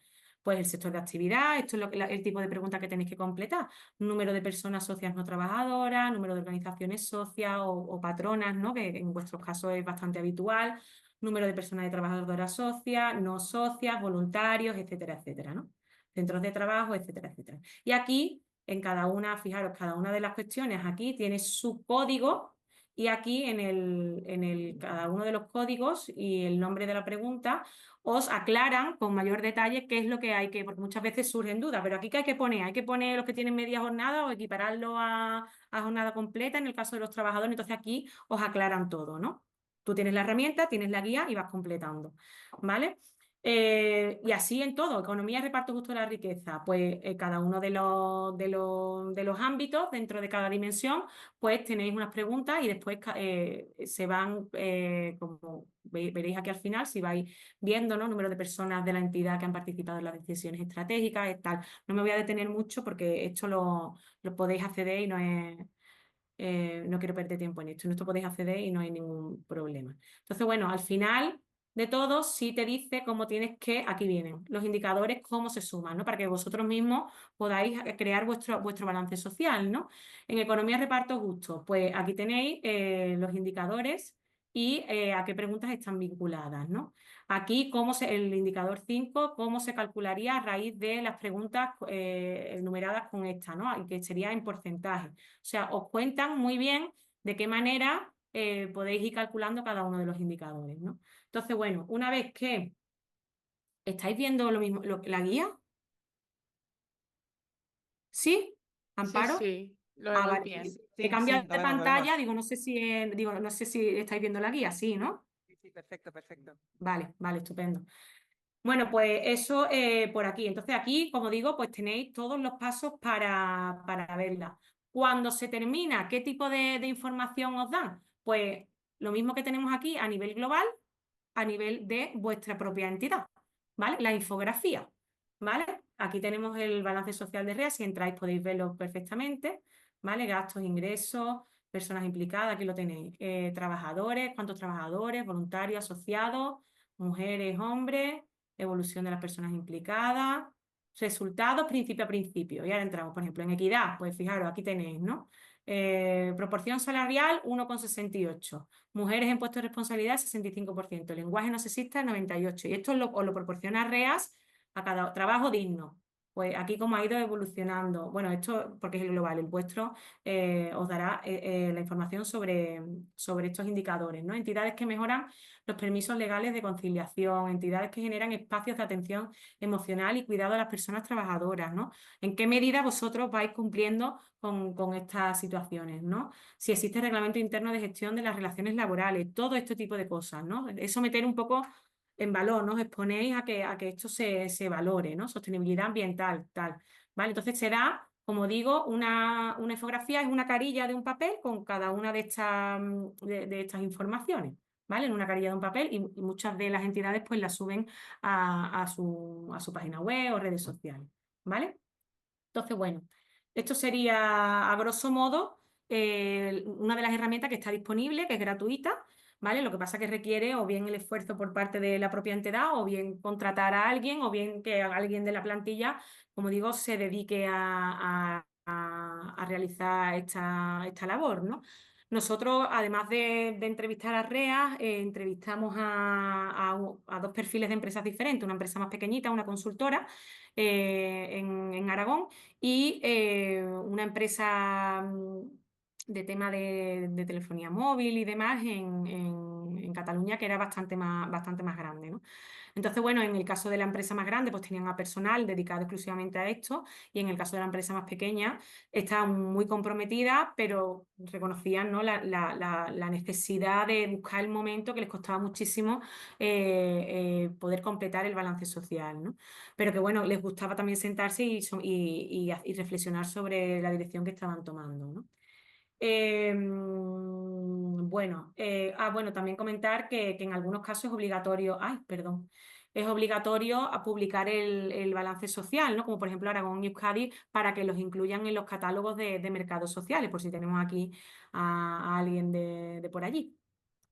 Pues el sector de actividad, esto es el tipo de pregunta que tenéis que completar. Número de personas socias no trabajadoras, número de organizaciones socias o patronas, ¿no? Que en vuestros casos es bastante habitual. Número de personas de trabajadoras socias, no socias, voluntarios, etcétera, etcétera, ¿no? Centros de trabajo, etcétera, etcétera. Y aquí, en cada una, fijaros, cada una de las cuestiones aquí tiene su código y aquí cada uno de los códigos y el nombre de la pregunta os aclaran con mayor detalle qué es lo que hay que, porque muchas veces surgen dudas, pero aquí ¿qué hay que poner? Hay que poner los que tienen media jornada o equipararlo a jornada completa en el caso de los trabajadores, entonces aquí os aclaran todo, ¿no? Tú tienes la herramienta, tienes la guía y vas completando, ¿vale? Y así en todo, economía y reparto justo de la riqueza, pues cada uno de los ámbitos dentro de cada dimensión, pues tenéis unas preguntas y después se van, como veréis aquí al final, si vais viendo, ¿no? Número de personas de la entidad que han participado en las decisiones estratégicas y tal. No me voy a detener mucho porque esto lo podéis acceder y no quiero perder tiempo en esto. En esto podéis acceder y no hay ningún problema. Entonces, bueno, al final de todos sí te dice cómo tienes que, aquí vienen, los indicadores, cómo se suman, ¿no? Para que vosotros mismos podáis crear vuestro balance social, ¿no? En economía, reparto, gusto, pues aquí tenéis los indicadores y a qué preguntas están vinculadas, ¿no? Aquí, el indicador 5, cómo se calcularía a raíz de las preguntas enumeradas con esta, ¿no? Y que sería en porcentaje. O sea, os cuentan muy bien de qué manera podéis ir calculando cada uno de los indicadores, ¿no? Entonces, bueno, una vez que estáis viendo lo mismo, la guía, ¿sí? Sí, ¿Amparo? sí, lo Ah, vemos vale. bien. He Sí, cambiado sí, de lo pantalla, vemos. digo, no sé si estáis viendo la guía, sí, ¿no? Sí, sí, perfecto, perfecto. Vale, vale, estupendo. Bueno, pues eso por aquí. Entonces aquí, como digo, pues tenéis todos los pasos para verla. Cuando se termina, ¿qué tipo de información os dan? Pues lo mismo que tenemos aquí a nivel global, a nivel de vuestra propia entidad, ¿vale? La infografía, ¿vale? Aquí tenemos el balance social de REA, si entráis podéis verlo perfectamente, ¿vale? Gastos, ingresos, personas implicadas, aquí lo tenéis. Trabajadores, cuántos trabajadores, voluntarios, asociados, mujeres, hombres, evolución de las personas implicadas, resultados principio a principio. Y ahora entramos, por ejemplo, en equidad, pues fijaros, aquí tenéis, ¿no? Proporción salarial 1,68. Mujeres en puestos de responsabilidad 65%. Lenguaje no sexista 98%. Y esto os lo proporciona REAS a cada trabajo digno. Pues aquí como ha ido evolucionando, bueno, esto porque es el global, el vuestro os dará la información sobre estos indicadores, ¿no? Entidades que mejoran los permisos legales de conciliación, entidades que generan espacios de atención emocional y cuidado a las personas trabajadoras, ¿no? ¿En qué medida vosotros vais cumpliendo con estas situaciones, ¿no? Si existe reglamento interno de gestión de las relaciones laborales, todo este tipo de cosas, ¿no? Eso meter un poco en valor, ¿no? Os exponéis a que esto se valore, ¿no? Sostenibilidad ambiental, tal, ¿vale? Entonces será, como digo, una infografía, es una carilla de un papel con cada una de estas informaciones, ¿vale? En una carilla de un papel y muchas de las entidades pues la suben a su página web o redes sociales, ¿vale? Entonces, bueno, esto sería a grosso modo una de las herramientas que está disponible, que es gratuita, ¿vale? Lo que pasa que requiere o bien el esfuerzo por parte de la propia entidad, o bien contratar a alguien, o bien que alguien de la plantilla, como digo, se dedique a realizar esta labor, ¿no? Nosotros, además de entrevistar a REA, entrevistamos a dos perfiles de empresas diferentes, una empresa más pequeñita, una consultora en Aragón, y una empresa de tema de telefonía móvil y demás en Cataluña, que era bastante más grande, ¿no? Entonces, bueno, en el caso de la empresa más grande, pues tenían a personal dedicado exclusivamente a esto, y en el caso de la empresa más pequeña, estaban muy comprometidas, pero reconocían, ¿no? la necesidad de buscar el momento que les costaba muchísimo poder completar el balance social, ¿no? Pero que, bueno, les gustaba también sentarse y reflexionar sobre la dirección que estaban tomando, ¿no? Bueno, también comentar que en algunos casos es obligatorio, es obligatorio a publicar el balance social, ¿no? Como por ejemplo Aragón y Euskadi, para que los incluyan en los catálogos de mercados sociales, por si tenemos aquí a alguien de por allí.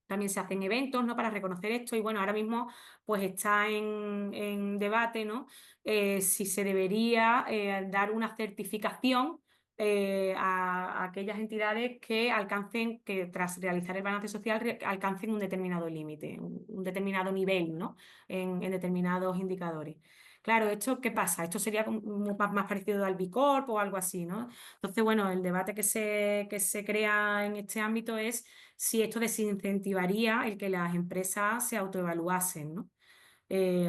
También se hacen eventos, ¿no? Para reconocer esto, y bueno, ahora mismo pues está en debate, ¿no? Si se debería dar una certificación a aquellas entidades que alcancen, que tras realizar el balance social alcancen un determinado límite, un determinado nivel, ¿no? En determinados indicadores. Claro, ¿esto qué pasa? Esto sería más parecido al B Corp o algo así, ¿no? Entonces, bueno, el debate que se crea en este ámbito es si esto desincentivaría el que las empresas se autoevaluasen, ¿no?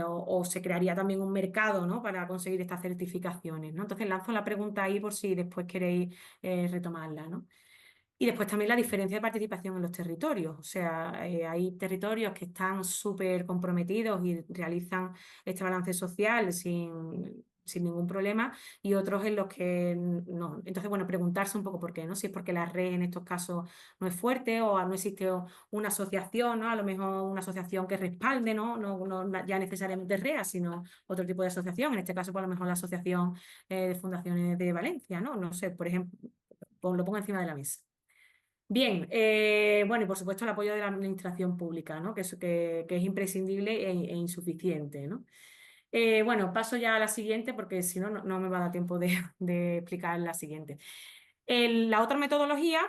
O se crearía también un mercado, ¿no? Para conseguir estas certificaciones, ¿no? Entonces lanzo la pregunta ahí por si después queréis retomarla, ¿no? Y después también la diferencia de participación en los territorios. O sea, hay territorios que están súper comprometidos y realizan este balance social sin ningún problema, y otros en los que no. Entonces, bueno, preguntarse un poco por qué, ¿no? Si es porque la red en estos casos no es fuerte, o no existe una asociación, ¿no? A lo mejor una asociación que respalde, ¿no? No ya necesariamente REA, sino otro tipo de asociación. En este caso, por lo mejor la Asociación de Fundaciones de Valencia, ¿no? No sé, por ejemplo, lo pongo encima de la mesa. Bien, bueno, y por supuesto el apoyo de la administración pública, ¿no? Que es imprescindible e insuficiente, ¿no? Bueno, paso ya a la siguiente porque si no, no me va a dar tiempo de explicar la siguiente. La otra metodología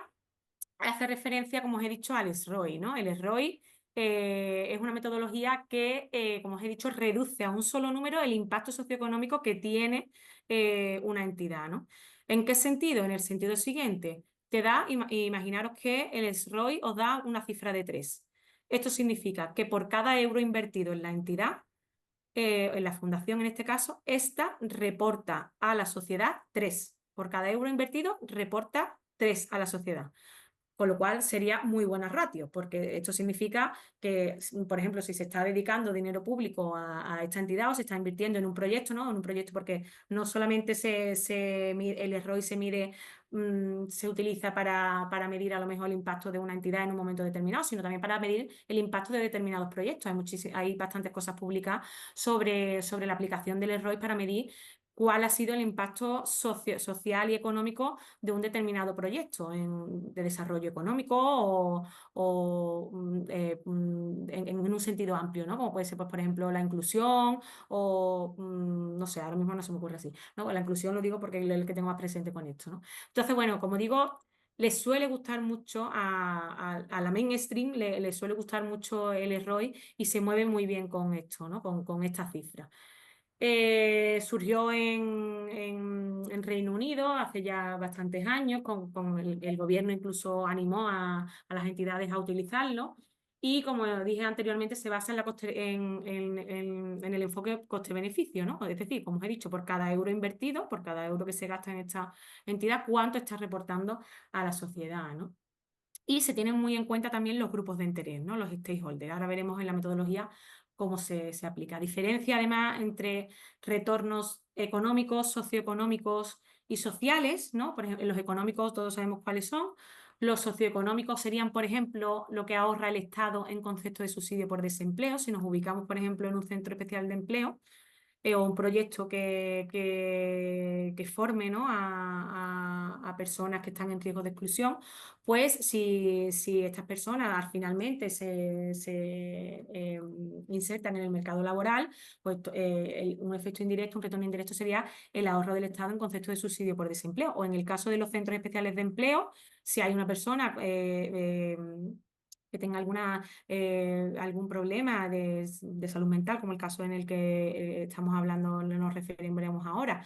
hace referencia, como os he dicho, al SROI, ¿no? El SROI es una metodología que, como os he dicho, reduce a un solo número el impacto socioeconómico que tiene una entidad, ¿no? ¿En qué sentido? En el sentido siguiente, te da, imaginaros que el SROI os da una cifra de 3. Esto significa que por cada euro invertido en la entidad, en la fundación en este caso, esta reporta a la sociedad 3. Por cada euro invertido, reporta 3 a la sociedad. Con lo cual sería muy buena ratio, porque esto significa que, por ejemplo, si se está dedicando dinero público a esta entidad o se está invirtiendo en un proyecto, ¿no? En un proyecto, porque no solamente el ROI se mide, se utiliza para medir a lo mejor el impacto de una entidad en un momento determinado, sino también para medir el impacto de determinados proyectos. Hay bastantes cosas públicas sobre la aplicación del ROI para medir cuál ha sido el impacto social y económico de un determinado proyecto de desarrollo económico en un sentido amplio, ¿no? Como puede ser, pues, por ejemplo, la inclusión o, no sé, ahora mismo no se me ocurre así, ¿no? La inclusión lo digo porque es el que tengo más presente con esto, ¿no? Entonces, bueno, como digo, les suele gustar mucho a la mainstream, le suele gustar mucho el ROI y se mueve muy bien con esto, ¿no? Con esta cifra. Surgió en Reino Unido hace ya bastantes años, con el gobierno incluso animó a las entidades a utilizarlo. Y como dije anteriormente, se basa en el enfoque coste-beneficio, ¿no? Es decir, como os he dicho, por cada euro invertido, por cada euro que se gasta en esta entidad, cuánto está reportando a la sociedad, ¿no? Y se tienen muy en cuenta también los grupos de interés, ¿no? Los stakeholders. Ahora veremos en la metodología cómo se aplica. Diferencia además entre retornos económicos, socioeconómicos y sociales, ¿no? Por ejemplo, los económicos todos sabemos cuáles son. Los socioeconómicos serían, por ejemplo, lo que ahorra el Estado en concepto de subsidio por desempleo. Si nos ubicamos, por ejemplo, en un centro especial de empleo, o un proyecto que forme, ¿no? a personas que están en riesgo de exclusión, pues si estas personas finalmente se insertan en el mercado laboral, pues un efecto indirecto, un retorno indirecto sería el ahorro del Estado en concepto de subsidio por desempleo. O en el caso de los centros especiales de empleo, si hay una persona que tenga algún problema de salud mental, como el caso en el que estamos hablando, nos referiremos ahora,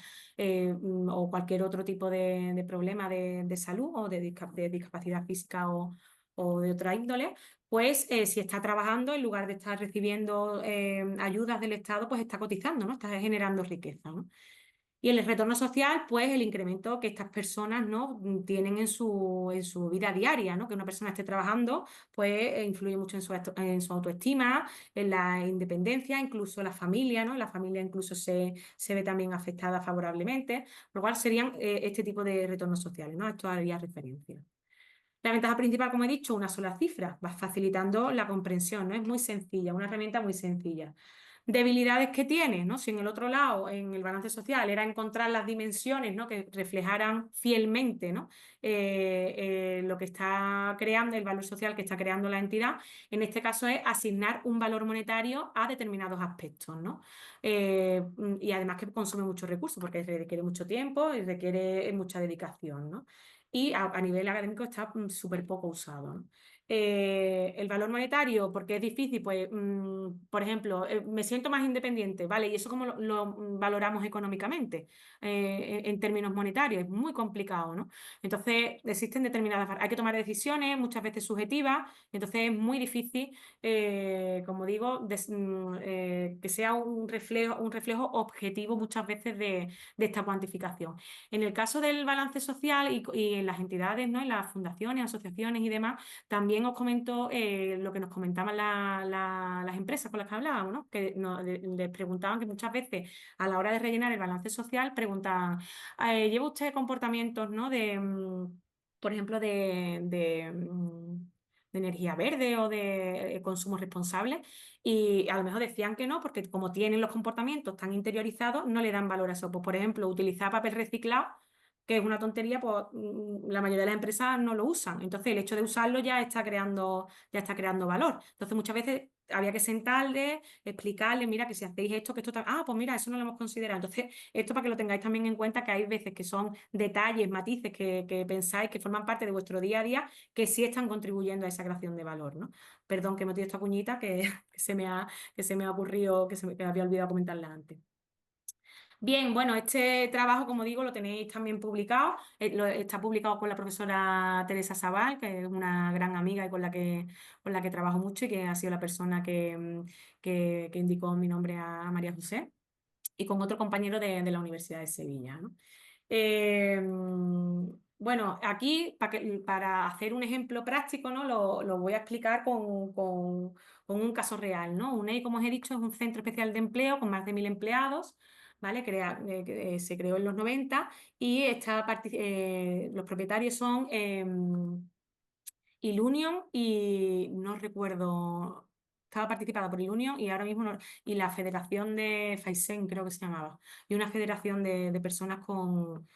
o cualquier otro tipo de problema de salud o de discapacidad física o de otra índole, pues si está trabajando, en lugar de estar recibiendo ayudas del Estado, pues está cotizando, ¿no? Está generando riqueza, ¿no? Y el retorno social, pues el incremento que estas personas, ¿no? tienen en su vida diaria, ¿no? Que una persona esté trabajando, pues influye mucho en su autoestima, en la independencia, incluso la familia, ¿no? La familia incluso se ve también afectada favorablemente, por lo cual serían este tipo de retornos sociales, ¿no? Esto haría referencia. La ventaja principal, como he dicho, una sola cifra, va facilitando la comprensión, ¿no? Es muy sencilla, una herramienta muy sencilla. Debilidades que tiene, ¿no? Si en el otro lado, en el balance social, era encontrar las dimensiones, ¿no? que reflejaran fielmente, ¿no? Lo que está creando, el valor social que está creando la entidad, en este caso es asignar un valor monetario a determinados aspectos, ¿no? Y además que consume muchos recursos porque requiere mucho tiempo y requiere mucha dedicación, ¿no? Y a nivel académico está súper poco usado, ¿no? El valor monetario, porque es difícil, pues, por ejemplo, me siento más independiente, ¿vale? ¿Y eso cómo lo valoramos económicamente en términos monetarios? Es muy complicado, ¿no? Entonces, existen hay que tomar decisiones, muchas veces subjetivas, entonces es muy difícil, como digo, que sea un reflejo objetivo muchas veces de esta cuantificación. En el caso del balance social y en las entidades, ¿no? En las fundaciones, asociaciones y demás, también os comento lo que nos comentaban las empresas con las que hablábamos, ¿no? Que les preguntaban que muchas veces a la hora de rellenar el balance social preguntaban, ¿lleva usted comportamientos, ¿no? Por ejemplo, de energía verde o de consumo responsable? Y a lo mejor decían que no, porque como tienen los comportamientos tan interiorizados, no le dan valor a eso. Pues, por ejemplo, utilizar papel reciclado que es una tontería, pues la mayoría de las empresas no lo usan. Entonces, el hecho de usarlo ya está creando valor. Entonces, muchas veces había que sentarle, explicarle, mira, que si hacéis esto, que esto pues mira, eso no lo hemos considerado. Entonces, esto para que lo tengáis también en cuenta, que hay veces que son detalles, matices que pensáis que forman parte de vuestro día a día, que sí están contribuyendo a esa creación de valor, ¿no? Perdón que me he metido esta cuñita que se me ha ocurrido, que me había olvidado comentarla antes. Bien, bueno, este trabajo, como digo, lo tenéis también publicado. Está publicado con la profesora Teresa Sabal, que es una gran amiga y con la que trabajo mucho y que ha sido la persona que indicó mi nombre a María José, y con otro compañero de la Universidad de Sevilla, ¿no? Eh, bueno, aquí para hacer un ejemplo práctico, ¿no? Lo voy a explicar con un caso real, ¿no? UNED, como os he dicho, es un centro especial de empleo con más de 1000 empleados, ¿vale? Se creó en los 90 y los propietarios son Ilunion y no recuerdo, estaba participada por Ilunion y ahora mismo y la Federación de Faisen, creo que se llamaba, y una federación de personas con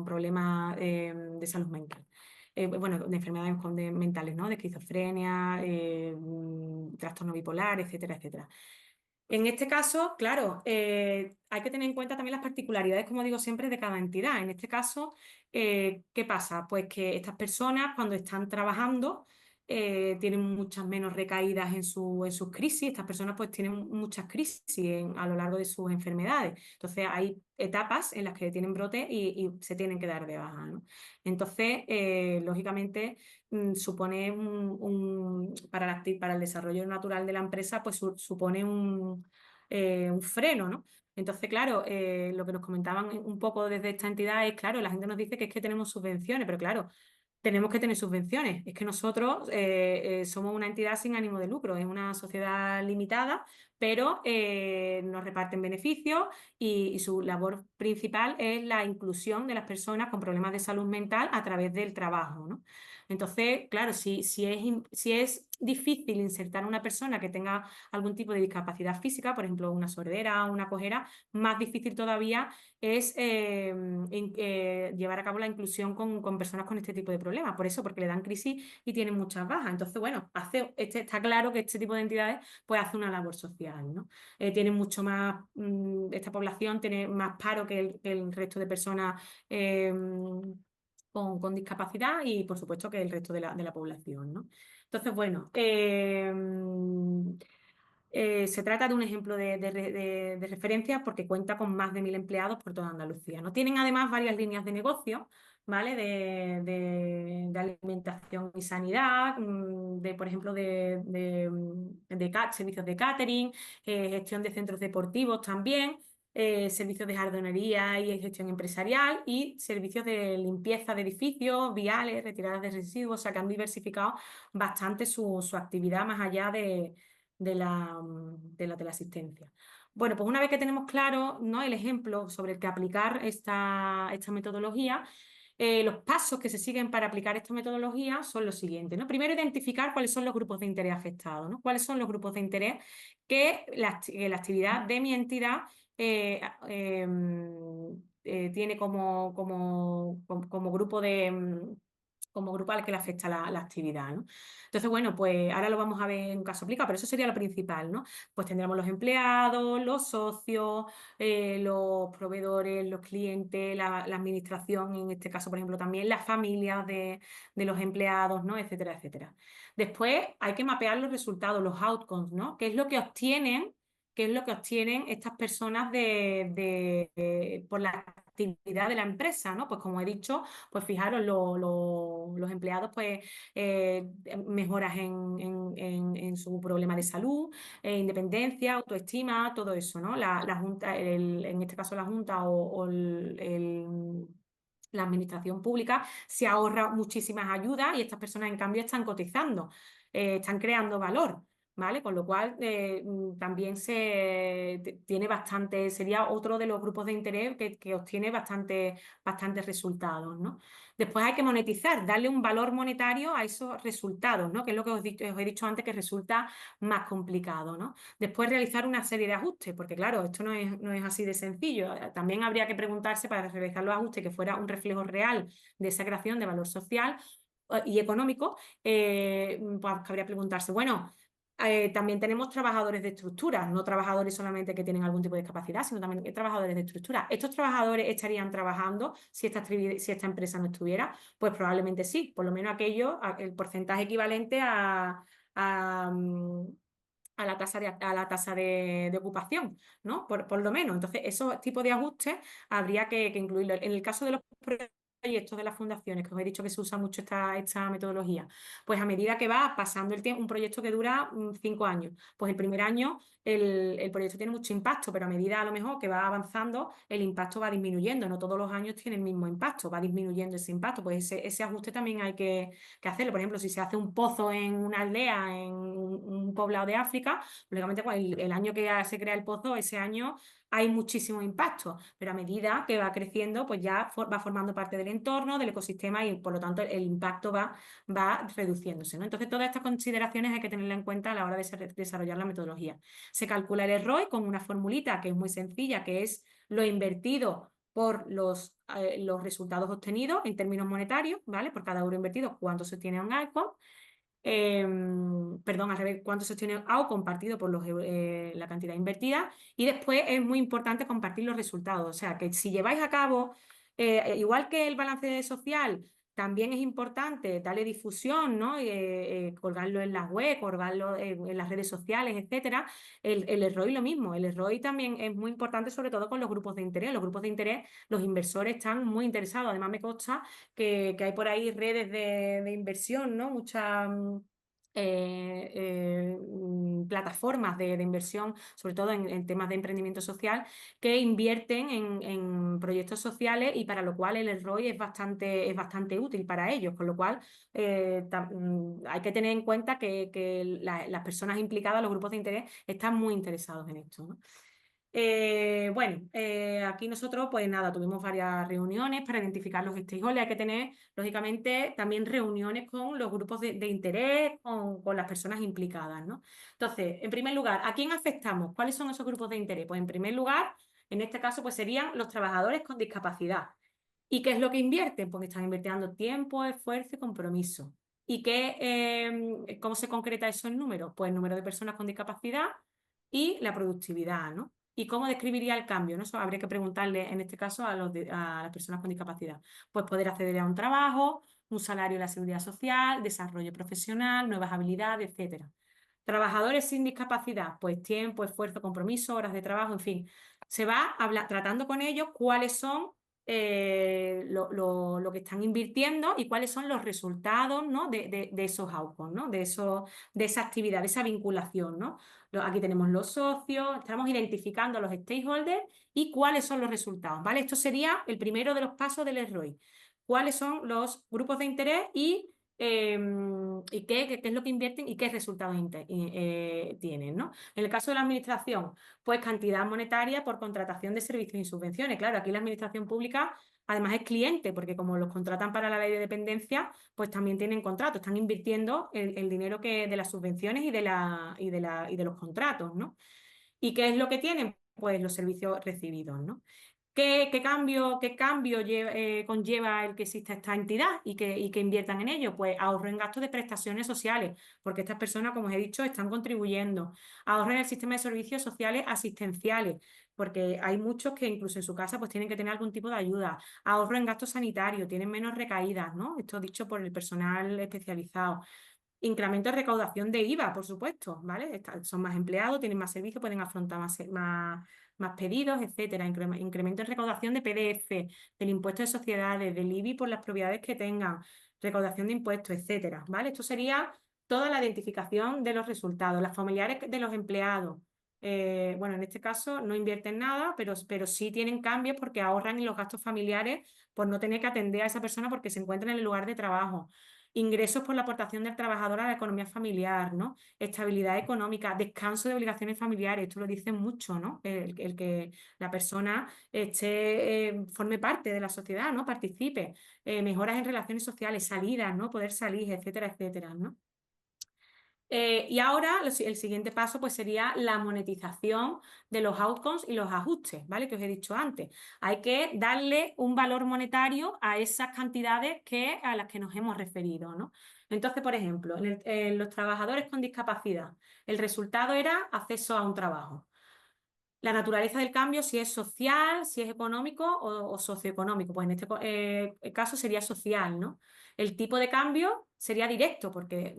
problemas de salud mental. Bueno, de enfermedades mentales, ¿no? De esquizofrenia, trastorno bipolar, etcétera, etcétera. En este caso, claro, hay que tener en cuenta también las particularidades, como digo siempre, de cada entidad. En este caso, ¿qué pasa? Pues que estas personas, cuando están trabajando, tienen muchas menos recaídas en sus crisis. Estas personas pues tienen muchas crisis a lo largo de sus enfermedades. Entonces, hay etapas en las que tienen brote y se tienen que dar de baja, ¿no? Entonces, lógicamente supone para el desarrollo natural de la empresa, pues supone un freno, ¿no? Entonces, claro, lo que nos comentaban un poco desde esta entidad es, claro, la gente nos dice que es que tenemos subvenciones, pero claro, tenemos que tener subvenciones. Es que nosotros somos una entidad sin ánimo de lucro, es una sociedad limitada, pero nos reparten beneficios y su labor principal es la inclusión de las personas con problemas de salud mental a través del trabajo, ¿no? Entonces, claro, si es difícil insertar a una persona que tenga algún tipo de discapacidad física, por ejemplo, una sordera o una cojera, más difícil todavía es llevar a cabo la inclusión con personas con este tipo de problemas. Por eso, porque le dan crisis y tienen muchas bajas. Entonces, bueno, está claro que este tipo de entidades pues hace una labor social, ¿no? Tienen mucho más, esta población tiene más paro que el resto de personas con discapacidad y, por supuesto, que el resto de la población, ¿no? Entonces, bueno, se trata de un ejemplo de referencia porque cuenta con más de 1000 empleados por toda Andalucía, ¿no? Tienen además varias líneas de negocio, ¿vale? De alimentación y sanidad, por ejemplo, servicios de catering, gestión de centros deportivos también, servicios de jardinería y gestión empresarial y servicios de limpieza de edificios, viales, retiradas de residuos, o sea que han diversificado bastante su actividad más allá de la teleasistencia. Bueno, pues una vez que tenemos claro, ¿no?, el ejemplo sobre el que aplicar esta metodología, los pasos que se siguen para aplicar esta metodología son los siguientes, ¿no? Primero, identificar cuáles son los grupos de interés afectados, ¿no? Cuáles son los grupos de interés que la actividad de mi entidad tiene como grupo como grupo al que le afecta la actividad, ¿no? Entonces, bueno, pues ahora lo vamos a ver en un caso aplicado, pero eso sería lo principal, ¿no? Pues tendríamos los empleados, los socios, los proveedores, los clientes, la administración, en este caso, por ejemplo, también las familias de los empleados, ¿no? Etcétera, etcétera. Después hay que mapear los resultados, los outcomes, ¿no? ¿Qué es lo que obtienen? ¿Qué es lo que obtienen estas personas por la actividad de la empresa, ¿no? Pues como he dicho, pues fijaros, los empleados, pues mejoras en su problema de salud, independencia, autoestima, todo eso, ¿no? La Junta, en este caso la Junta la administración pública se ahorra muchísimas ayudas y estas personas, en cambio, están cotizando, están creando valor. ¿vale? Con lo cual también tiene bastante, sería otro de los grupos de interés que obtiene bastantes resultados, ¿no? Después hay que monetizar, darle un valor monetario a esos resultados, ¿no? Que es lo que os he dicho antes, que resulta más complicado, ¿no? Después realizar una serie de ajustes, porque claro, esto no es así de sencillo. También habría que preguntarse para realizar los ajustes que fuera un reflejo real de esa creación de valor social y económico, pues cabría preguntarse, bueno, también tenemos trabajadores de estructura, no trabajadores solamente que tienen algún tipo de discapacidad, sino también trabajadores de estructura. ¿Estos trabajadores estarían trabajando si esta empresa no estuviera? Pues probablemente sí, por lo menos el porcentaje equivalente a a la tasa de ocupación, ¿no? Por lo menos. Entonces, esos tipos de ajustes habría que incluirlo. En el caso de los proyectos de las fundaciones, que os he dicho que se usa mucho esta metodología, pues a medida que va pasando el tiempo, un proyecto que dura 5 años, pues el primer año el proyecto tiene mucho impacto, pero a medida a lo mejor que va avanzando, el impacto va disminuyendo, no todos los años tiene el mismo impacto, va disminuyendo ese impacto, pues ese ajuste también hay que hacerlo. Por ejemplo, si se hace un pozo en una aldea, en un poblado de África, lógicamente pues, el año que se crea el pozo, ese año hay muchísimo impacto, pero a medida que va creciendo, pues ya va formando parte del entorno, del ecosistema y por lo tanto el impacto va reduciéndose, ¿no? Entonces todas estas consideraciones hay que tenerlas en cuenta a la hora de desarrollar la metodología. Se calcula el ROI con una formulita que es muy sencilla, que es lo invertido por los resultados obtenidos en términos monetarios, ¿vale? Por cada euro invertido, cuánto se tiene un outcome. Perdón, al revés, cuánto se obtiene AO compartido por la cantidad invertida. Y después es muy importante compartir los resultados. O sea, que si lleváis a cabo, igual que el balance social, también es importante darle difusión, ¿no? Colgarlo en las web, colgarlo en las redes sociales, etcétera. El ROI lo mismo. El ROI también es muy importante, sobre todo con los grupos de interés. Los grupos de interés, los inversores están muy interesados. Además, me consta que hay por ahí redes de inversión, ¿no? Muchas plataformas de inversión, sobre todo en temas de emprendimiento social, que invierten en proyectos sociales y para lo cual el ROI es bastante útil para ellos, con lo cual hay que tener en cuenta que las personas implicadas, los grupos de interés, están muy interesados en esto, ¿no? Aquí nosotros, pues nada, tuvimos varias reuniones para identificar los stakeholders. Hay que tener, lógicamente, también reuniones con los grupos de interés, con las personas implicadas, ¿no? Entonces, en primer lugar, ¿a quién afectamos? ¿Cuáles son esos grupos de interés? Pues en primer lugar, en este caso, pues serían los trabajadores con discapacidad. ¿Y qué es lo que invierten? Porque están invirtiendo tiempo, esfuerzo y compromiso. ¿Y cómo se concreta eso en números? Pues el número de personas con discapacidad y la productividad, ¿no? ¿Y cómo describiría el cambio? ¿No? Eso habría que preguntarle, en este caso, a las personas con discapacidad. Pues poder acceder a un trabajo, un salario en la seguridad social, desarrollo profesional, nuevas habilidades, etcétera. Trabajadores sin discapacidad, pues tiempo, esfuerzo, compromiso, horas de trabajo, en fin. Se va tratando con ellos cuáles son lo que están invirtiendo y cuáles son los resultados, ¿no? de esos outcomes, ¿no? de esa actividad, de esa vinculación, ¿no? Aquí tenemos los socios, estamos identificando a los stakeholders y cuáles son los resultados, ¿vale? Esto sería el primero de los pasos del ROI. ¿Cuáles son los grupos de interés y qué es lo que invierten y qué resultados tienen, ¿no? En el caso de la administración, pues cantidad monetaria por contratación de servicios y subvenciones. Claro, aquí la administración pública además es cliente, porque como los contratan para la ley de dependencia, pues también tienen contratos, están invirtiendo el dinero de las subvenciones y de los contratos, ¿no? ¿Y qué es lo que tienen? Pues los servicios recibidos, ¿no? ¿Qué cambio conlleva el que exista esta entidad y que inviertan en ello? Pues ahorro en gastos de prestaciones sociales, porque estas personas, como os he dicho, están contribuyendo. Ahorro en el sistema de servicios sociales asistenciales, porque hay muchos que incluso en su casa pues tienen que tener algún tipo de ayuda. Ahorro en gastos sanitarios, tienen menos recaídas, ¿no? Esto dicho por el personal especializado. Incremento de recaudación de IVA, por supuesto, ¿vale? Son más empleados, tienen más servicios, pueden afrontar más pedidos, etcétera. Incremento de recaudación de PDF, del impuesto de sociedades, del IBI por las propiedades que tengan, recaudación de impuestos, etcétera, ¿vale? Esto sería toda la identificación de los resultados, las familiares de los empleados. En este caso no invierten nada, pero sí tienen cambios porque ahorran en los gastos familiares por no tener que atender a esa persona porque se encuentra en el lugar de trabajo. ingresos por la aportación del trabajador a la economía familiar, ¿no? Estabilidad económica, descanso de obligaciones familiares, esto lo dicen mucho, ¿no? El que la persona forme parte de la sociedad, ¿no? Participe, mejoras en relaciones sociales, salidas, ¿no? Poder salir, etcétera, etcétera, ¿no? Y ahora el siguiente paso pues sería la monetización de los outcomes y los ajustes, ¿vale? Que os he dicho antes. Hay que darle un valor monetario a esas cantidades a las que nos hemos referido, ¿no? Entonces, por ejemplo, en los trabajadores con discapacidad, el resultado era acceso a un trabajo. La naturaleza del cambio, si es social, si es económico o socioeconómico, pues en este caso sería social, ¿no? El tipo de cambio sería directo, porque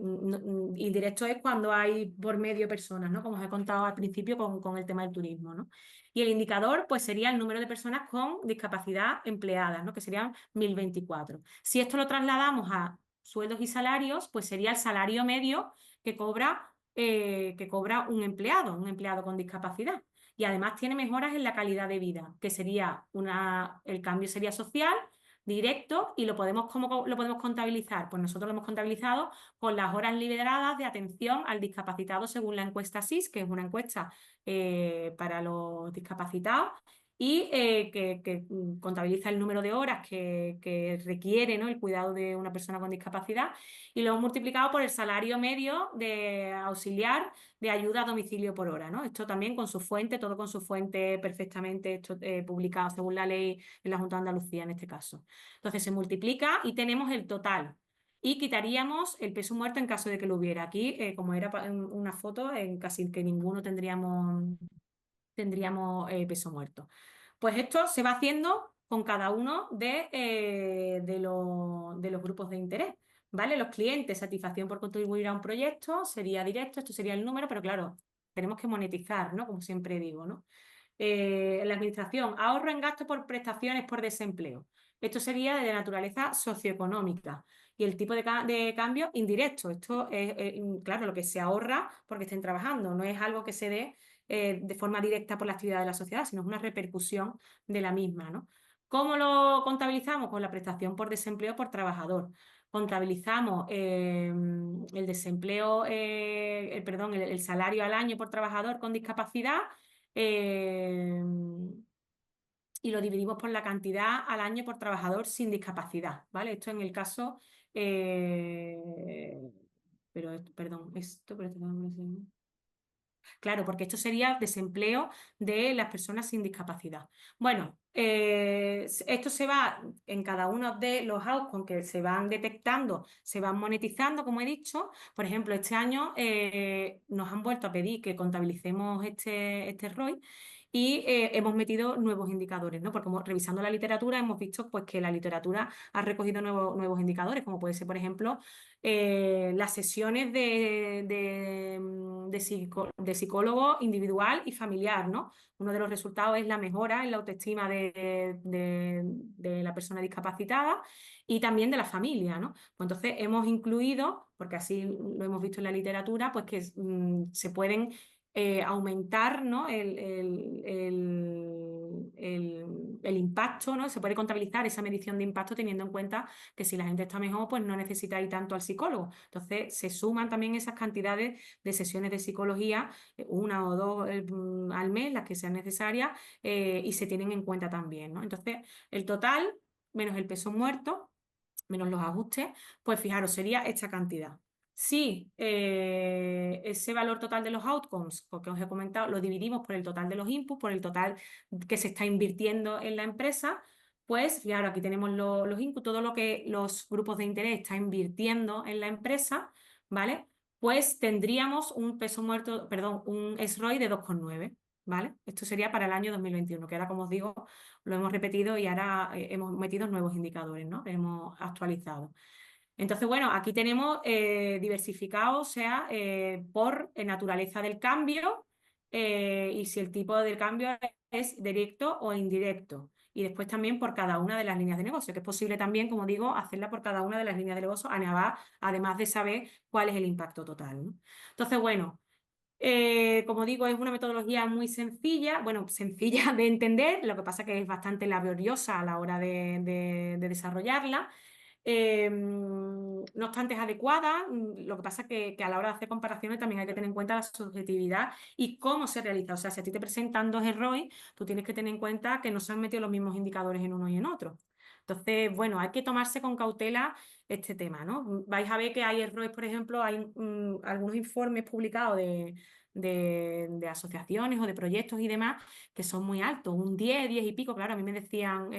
indirecto es cuando hay por medio personas, ¿no? Como os he contado al principio con el tema del turismo, ¿no? Y el indicador, pues sería el número de personas con discapacidad empleadas, ¿no? Que serían 1024. Si esto lo trasladamos a sueldos y salarios, pues sería el salario medio que cobra un empleado con discapacidad. Y además tiene mejoras en la calidad de vida, que sería el cambio sería social, directo, y ¿cómo lo podemos contabilizar? Pues nosotros lo hemos contabilizado con las horas liberadas de atención al discapacitado según la encuesta SIS, que es una encuesta para los discapacitados, y que contabiliza el número de horas que requiere, ¿no? El cuidado de una persona con discapacidad, y lo hemos multiplicado por el salario medio de auxiliar de ayuda a domicilio por hora, ¿no? Esto también con su fuente, todo con su fuente perfectamente publicado según la ley en la Junta de Andalucía en este caso. Entonces se multiplica y tenemos el total. Y quitaríamos el peso muerto en caso de que lo hubiera. Aquí, como era una foto, en casi que ninguno tendríamos peso muerto. Pues esto se va haciendo con cada uno de los grupos de interés. ¿Vale? Los clientes, satisfacción por contribuir a un proyecto, sería directo, esto sería el número, pero claro, tenemos que monetizar, ¿no? Como siempre digo, ¿no? La administración, ahorro en gasto por prestaciones por desempleo. Esto sería de naturaleza socioeconómica. Y el tipo de cambio indirecto. Esto es, claro, lo que se ahorra porque estén trabajando. No es algo que se dé de forma directa por la actividad de la sociedad, sino es una repercusión de la misma, ¿no? ¿Cómo lo contabilizamos? Con la prestación por desempleo por trabajador. Contabilizamos el desempleo, perdón, el salario al año por trabajador con discapacidad y lo dividimos por la cantidad al año por trabajador sin discapacidad, ¿vale? Esto en el caso, perdón, claro, porque esto sería desempleo de las personas sin discapacidad. Bueno, esto se va en cada uno de los outcomes que se van detectando, se van monetizando, como he dicho. Por ejemplo, este año nos han vuelto a pedir que contabilicemos este ROI. Y hemos metido nuevos indicadores, ¿no? Porque revisando la literatura hemos visto pues, que la literatura ha recogido nuevos indicadores, como puede ser, por ejemplo, las sesiones de psicólogo individual y familiar, ¿no? Uno de los resultados es la mejora en la autoestima de la persona discapacitada y también de la familia, ¿no? Pues entonces hemos incluido, porque así lo hemos visto en la literatura, pues que se pueden aumentar, ¿no? el impacto, ¿no? Se puede contabilizar esa medición de impacto teniendo en cuenta que si la gente está mejor, pues no necesita ir tanto al psicólogo. Entonces, se suman también esas cantidades de sesiones de psicología, una o dos al mes, las que sean necesarias, y se tienen en cuenta también, ¿no? Entonces, el total, menos el peso muerto, menos los ajustes, pues fijaros, sería esta cantidad. Si ese valor total de los outcomes, porque os he comentado, lo dividimos por el total de los inputs, por el total que se está invirtiendo en la empresa, pues fijaros, aquí tenemos los inputs, todo lo que los grupos de interés están invirtiendo en la empresa, ¿vale? Pues tendríamos un peso muerto, perdón, un SROI de 2,9, ¿vale? Esto sería para el año 2021, que ahora, como os digo, lo hemos repetido y ahora hemos metido nuevos indicadores, ¿no? Hemos actualizado. Entonces, bueno, aquí tenemos diversificado, o sea, por naturaleza del cambio y si el tipo del cambio es directo o indirecto. Y después también por cada una de las líneas de negocio, que es posible también, como digo, hacerla por cada una de las líneas de negocio, además de saber cuál es el impacto total, ¿no? Entonces, bueno, como digo, es una metodología muy sencilla, bueno, sencilla de entender, lo que pasa que es bastante laboriosa a la hora de desarrollarla. No obstante, es adecuada. Lo que pasa es que a la hora de hacer comparaciones también hay que tener en cuenta la subjetividad y cómo se realiza. O sea, si a ti te presentan dos ROI, tú tienes que tener en cuenta que no se han metido los mismos indicadores en uno y en otro. Entonces, bueno, hay que tomarse con cautela este tema, ¿no? Vais a ver que hay errores, por ejemplo, hay algunos informes publicados de asociaciones o de proyectos y demás que son muy altos, un 10, 10 y pico. Claro, a mí me decían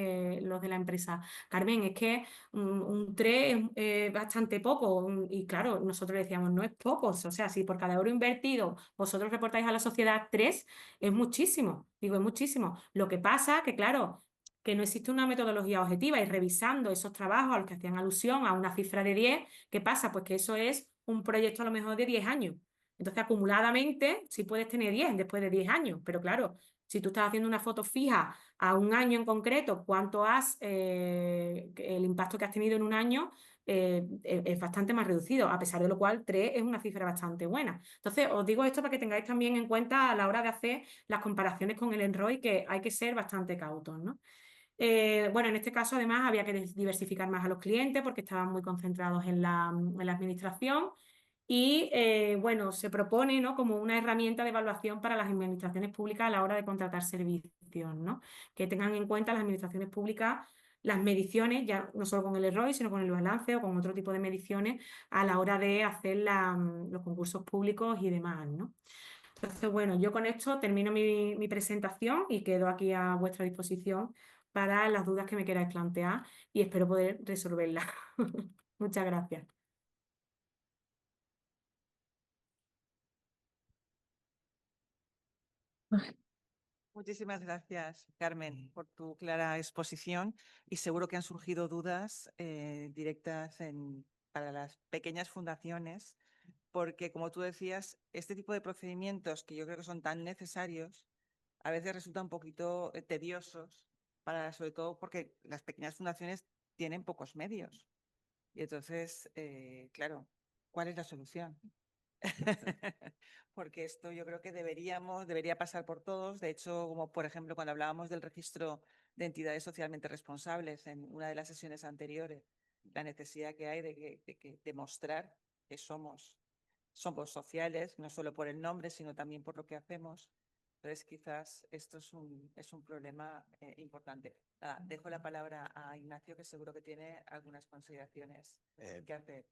los de la empresa, Carmen, es que un 3 es bastante poco. Y claro, nosotros le decíamos, no es poco. O sea, si por cada euro invertido vosotros reportáis a la sociedad 3, es muchísimo. Digo, es muchísimo. Lo que pasa que, claro, que no existe una metodología objetiva y revisando esos trabajos a los que hacían alusión a una cifra de 10, ¿qué pasa? Pues que eso es un proyecto a lo mejor de 10 años. Entonces, acumuladamente, sí puedes tener 10 después de 10 años, pero claro, si tú estás haciendo una foto fija a un año en concreto, el impacto que has tenido en un año es bastante más reducido, a pesar de lo cual 3 es una cifra bastante buena. Entonces, os digo esto para que tengáis también en cuenta a la hora de hacer las comparaciones con el ENROI, que hay que ser bastante cautos, ¿no? Bueno, en este caso además había que diversificar más a los clientes porque estaban muy concentrados en la administración y bueno, se propone, ¿no?, como una herramienta de evaluación para las administraciones públicas a la hora de contratar servicios, ¿no? Que tengan en cuenta las administraciones públicas las mediciones, ya no solo con el ROI, sino con el balance o con otro tipo de mediciones a la hora de hacer los concursos públicos y demás, ¿no? Entonces, bueno, yo con esto termino mi presentación y quedo aquí a vuestra disposición para las dudas que me queráis plantear y espero poder resolverlas. Muchas gracias. Muchísimas gracias, Carmen, por tu clara exposición y seguro que han surgido dudas directas para las pequeñas fundaciones, porque como tú decías, este tipo de procedimientos que yo creo que son tan necesarios, a veces resultan un poquito tediosos, sobre todo porque las pequeñas fundaciones tienen pocos medios. Y entonces, claro, ¿cuál es la solución? Porque esto yo creo que debería pasar por todos. De hecho, como por ejemplo cuando hablábamos del registro de entidades socialmente responsables en una de las sesiones anteriores, la necesidad que hay de demostrar que somos sociales, no solo por el nombre, sino también por lo que hacemos. Entonces, quizás esto es un problema importante. Dejo la palabra a Ignacio, que seguro que tiene algunas consideraciones que hacer.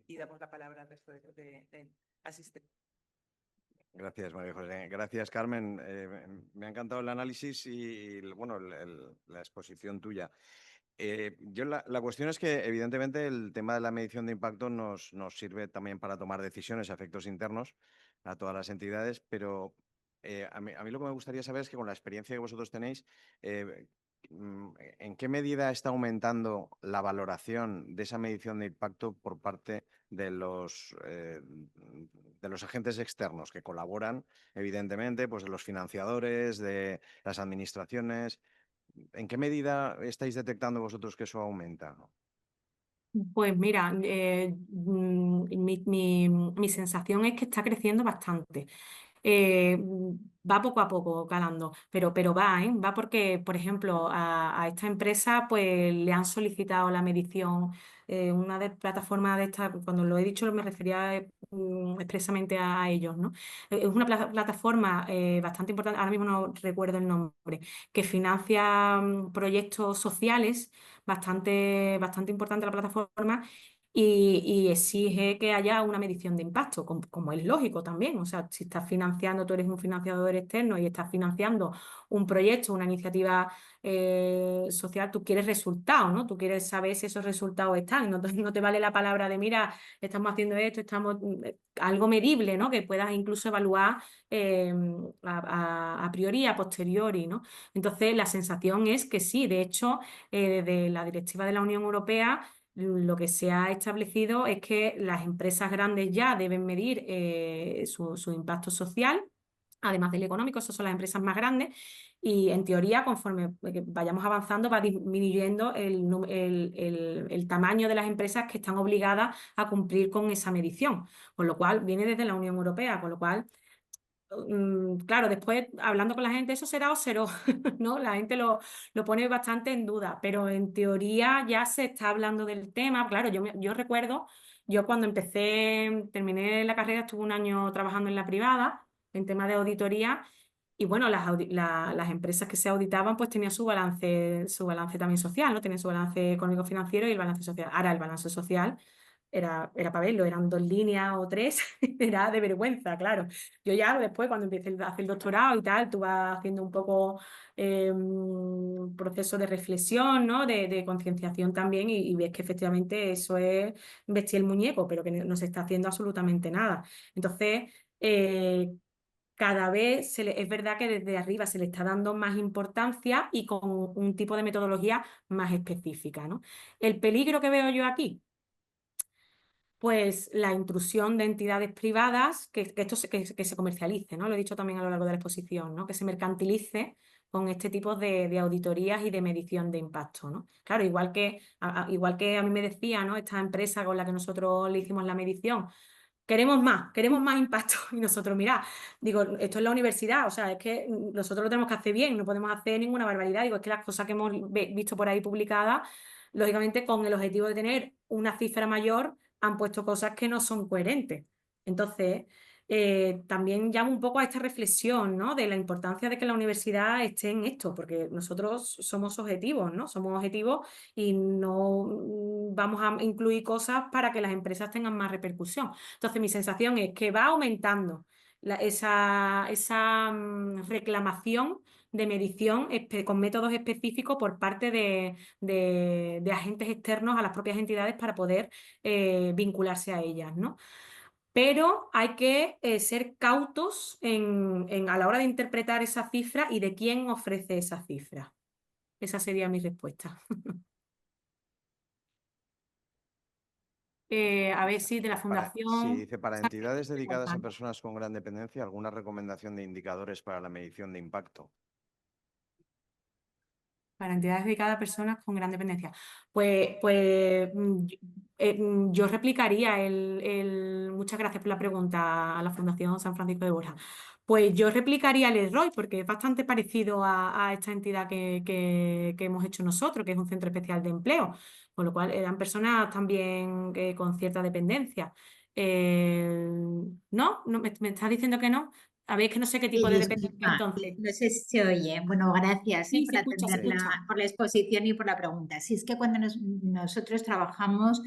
Y damos la palabra al resto de asistentes. Gracias, María José. Gracias, Carmen. Me ha encantado el análisis y bueno, la exposición tuya. La cuestión es que, evidentemente, el tema de la medición de impacto nos sirve también para tomar decisiones a efectos internos a todas las entidades, pero a mí lo que me gustaría saber es que con la experiencia que vosotros tenéis, ¿en qué medida está aumentando la valoración de esa medición de impacto por parte de los agentes externos que colaboran, evidentemente, pues de los financiadores, de las administraciones? ¿En qué medida estáis detectando vosotros que eso aumenta? Pues mira, mi sensación es que está creciendo bastante. Va poco a poco calando, pero va, ¿eh? Va porque, por ejemplo, a esta empresa pues le han solicitado la medición, una de plataformas de esta, cuando lo he dicho me refería expresamente a ellos, ¿no? Es una plataforma bastante importante, ahora mismo no recuerdo el nombre, que financia proyectos sociales, bastante importante la plataforma y exige que haya una medición de impacto, como es lógico también. O sea, si estás financiando, tú eres un financiador externo y estás financiando un proyecto, una iniciativa social, tú quieres resultados, ¿no? Tú quieres saber si esos resultados están. No te vale la palabra de, mira, estamos haciendo esto, algo medible, ¿no? Que puedas incluso evaluar a priori y a posteriori, ¿no? Entonces, la sensación es que sí. De hecho, desde la directiva de la Unión Europea, lo que se ha establecido es que las empresas grandes ya deben medir su impacto social, además del económico. Esas son las empresas más grandes y en teoría, conforme vayamos avanzando, va disminuyendo el tamaño de las empresas que están obligadas a cumplir con esa medición, con lo cual viene desde la Unión Europea, con lo cual claro, después hablando con la gente, eso será o será, ¿no? La gente lo pone bastante en duda, pero en teoría ya se está hablando del tema. Claro, yo recuerdo, yo cuando terminé la carrera, estuve un año trabajando en la privada, en tema de auditoría, y bueno, las empresas que se auditaban pues tenían su balance también social, ¿no? Tenían su balance económico-financiero y el balance social. Ahora el balance social era para verlo, eran 2 líneas o 3, era de vergüenza, claro. Yo ya después, cuando empecé a hacer el doctorado y tal, tú vas haciendo un poco un proceso de reflexión, ¿no? De concienciación también, y ves que efectivamente eso es vestir el muñeco, pero que no se está haciendo absolutamente nada. Entonces, cada vez es verdad que desde arriba se le está dando más importancia y con un tipo de metodología más específica, ¿no? El peligro que veo yo aquí, pues la intrusión de entidades privadas, que esto que se comercialice, ¿no? Lo he dicho también a lo largo de la exposición, ¿no? Que se mercantilice con este tipo de auditorías y de medición de impacto, ¿no? Claro, igual que a mí me decía, ¿no? Esta empresa con la que nosotros le hicimos la medición, queremos más impacto. Y nosotros, mira, digo, esto es la universidad, o sea, es que nosotros lo tenemos que hacer bien, no podemos hacer ninguna barbaridad. Digo, es que las cosas que hemos visto por ahí publicadas, lógicamente con el objetivo de tener una cifra mayor, han puesto cosas que no son coherentes. Entonces, también llamo un poco a esta reflexión, ¿no? De la importancia de que la universidad esté en esto, porque nosotros somos objetivos, ¿no? Somos objetivos y no vamos a incluir cosas para que las empresas tengan más repercusión. Entonces, mi sensación es que va aumentando esa reclamación de medición con métodos específicos por parte de agentes externos a las propias entidades para poder vincularse a ellas, ¿no? Pero hay que ser cautos a la hora de interpretar esa cifra y de quién ofrece esa cifra. Esa sería mi respuesta. A ver si de la Sí, fundación. dice, para entidades dedicadas a personas con gran dependencia, ¿alguna recomendación de indicadores para la medición de impacto? Para entidades dedicadas a personas con gran dependencia. Yo replicaría muchas gracias por la pregunta a la Fundación San Francisco de Borja. Pues yo replicaría el ROI porque es bastante parecido a esta entidad que hemos hecho nosotros, que es un centro especial de empleo, con lo cual eran personas también con cierta dependencia. ¿No? ¿Me estás diciendo que no? A ver, es que no sé qué tipo de dependencia Disculpa, entonces. no sé si se oye. Bueno, gracias Sí, por se escucha, se escucha. por la exposición y por la pregunta. Si es que cuando nosotros trabajamos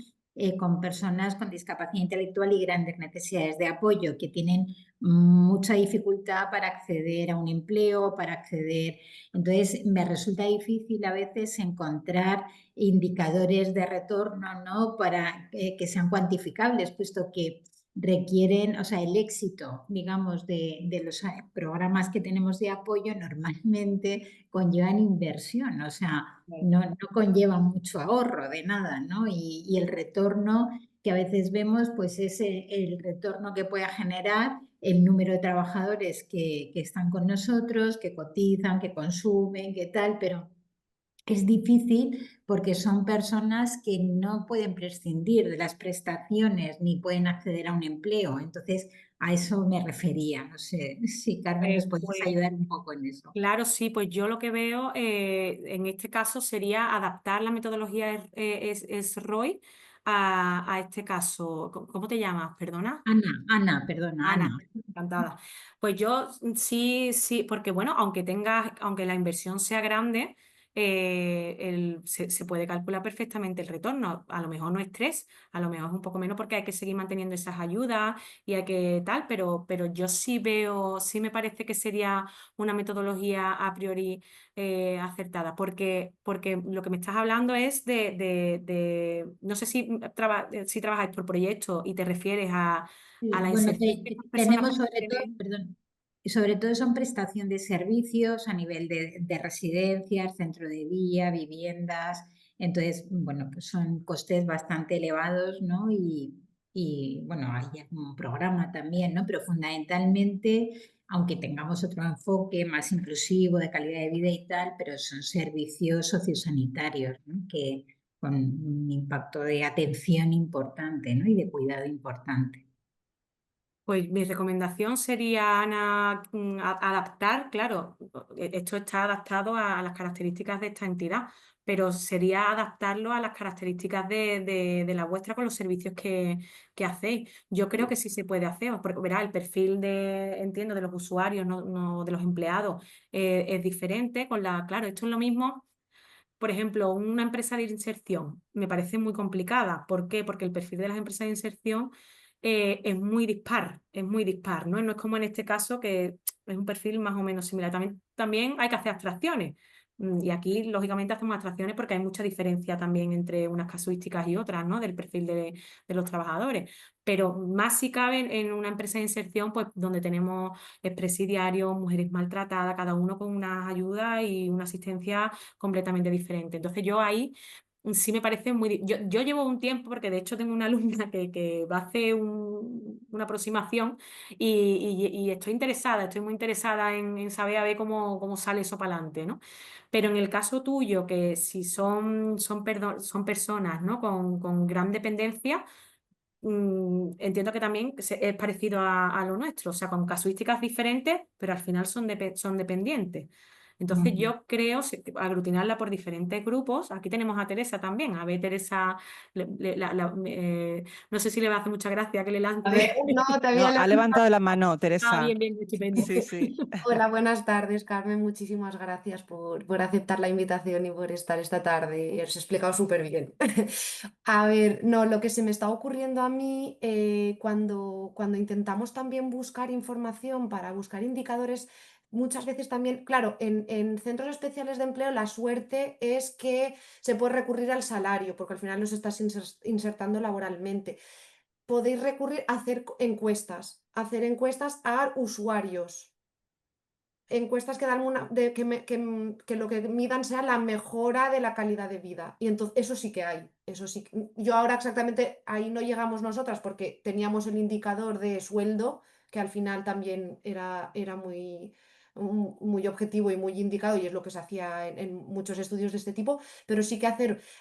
con personas con discapacidad intelectual y grandes necesidades de apoyo, que tienen mucha dificultad para acceder a un empleo, para acceder. Entonces, me resulta difícil a veces encontrar indicadores de retorno, ¿no? Para que sean cuantificables, puesto que requieren, o sea, el éxito, digamos, de los programas que tenemos de apoyo normalmente conllevan inversión, o sea, no conllevan mucho ahorro de nada, ¿no? Y el retorno que a veces vemos, pues es el retorno que pueda generar el número de trabajadores que están con nosotros, que cotizan, que consumen, que tal, pero es difícil porque son personas que no pueden prescindir de las prestaciones ni pueden acceder a un empleo. Entonces, a eso me refería. No sé si, Carmen, nos puedes ayudar un poco en eso. Claro, sí, pues yo lo que veo en este caso sería adaptar la metodología SROI a este caso. ¿Cómo te llamas? Perdona. Ana, perdona, Ana, Ana. encantada. Pues yo sí, porque bueno, aunque la inversión sea grande, se puede calcular perfectamente el retorno. A lo mejor no es 3, a lo mejor es un poco menos porque hay que seguir manteniendo esas ayudas y hay que tal, pero yo sí veo, sí me parece que sería una metodología a priori acertada, porque lo que me estás hablando es no sé si trabajáis por proyecto y te refieres a la Bueno, inserción de estas personas tenemos cuando sobre todo, tienen. perdón, sobre todo son prestación de servicios a nivel de residencias, centro de día, viviendas. Entonces, bueno, pues son costes bastante elevados, ¿no? Y bueno, hay un programa también, ¿no? Pero fundamentalmente, aunque tengamos otro enfoque más inclusivo de calidad de vida y tal, pero son servicios sociosanitarios, ¿no? Que con un impacto de atención importante, ¿no? Y de cuidado importante. Pues mi recomendación sería, Ana, adaptar, claro, esto está adaptado a las características de esta entidad, pero sería adaptarlo a las características de la vuestra con los servicios que hacéis. Yo creo que sí se puede hacer, porque verá, el perfil entiendo, de los usuarios, no de los empleados, es diferente. Claro, esto es lo mismo. Por ejemplo, una empresa de inserción me parece muy complicada. ¿Por qué? Porque el perfil de las empresas de inserción es muy dispar, ¿no? No es como en este caso que es un perfil más o menos similar. También hay que hacer abstracciones. Y aquí, lógicamente, hacemos abstracciones porque hay mucha diferencia también entre unas casuísticas y otras, ¿no? Del perfil de los trabajadores. Pero más si cabe en una empresa de inserción, pues donde tenemos presidiarios, mujeres maltratadas, cada uno con unas ayudas y una asistencia completamente diferente. Entonces yo ahí sí me parece muy... Yo llevo un tiempo, porque de hecho tengo una alumna que va a hacer una aproximación y estoy muy interesada en saber a ver cómo sale eso para adelante, ¿no? Pero en el caso tuyo, que si son personas, ¿no? con gran dependencia, entiendo que también es parecido a lo nuestro, o sea, con casuísticas diferentes, pero al final son dependientes. Entonces yo creo aglutinarla por diferentes grupos. Aquí tenemos a Teresa también. A ver, Teresa, no sé si le va a hacer mucha gracia que le lance. A ver, no, te No, había ha levantado la mano, Teresa. Bien, estupendo. Sí, sí. Hola, buenas tardes, Carmen. Muchísimas gracias por aceptar la invitación y por estar esta tarde. Y os he explicado súper bien. A ver, no, lo que se me está ocurriendo a mí cuando intentamos también buscar información para buscar indicadores, muchas veces también, claro, en centros especiales de empleo la suerte es que se puede recurrir al salario, porque al final los estás insertando laboralmente. Podéis recurrir a hacer encuestas a usuarios. Encuestas que dan que lo que midan sea la mejora de la calidad de vida. Y entonces, eso sí que hay. Eso sí. Yo ahora exactamente ahí no llegamos nosotras porque teníamos el indicador de sueldo, que al final también era muy objetivo y muy indicado, y es lo que se hacía en muchos estudios de este tipo, pero sí que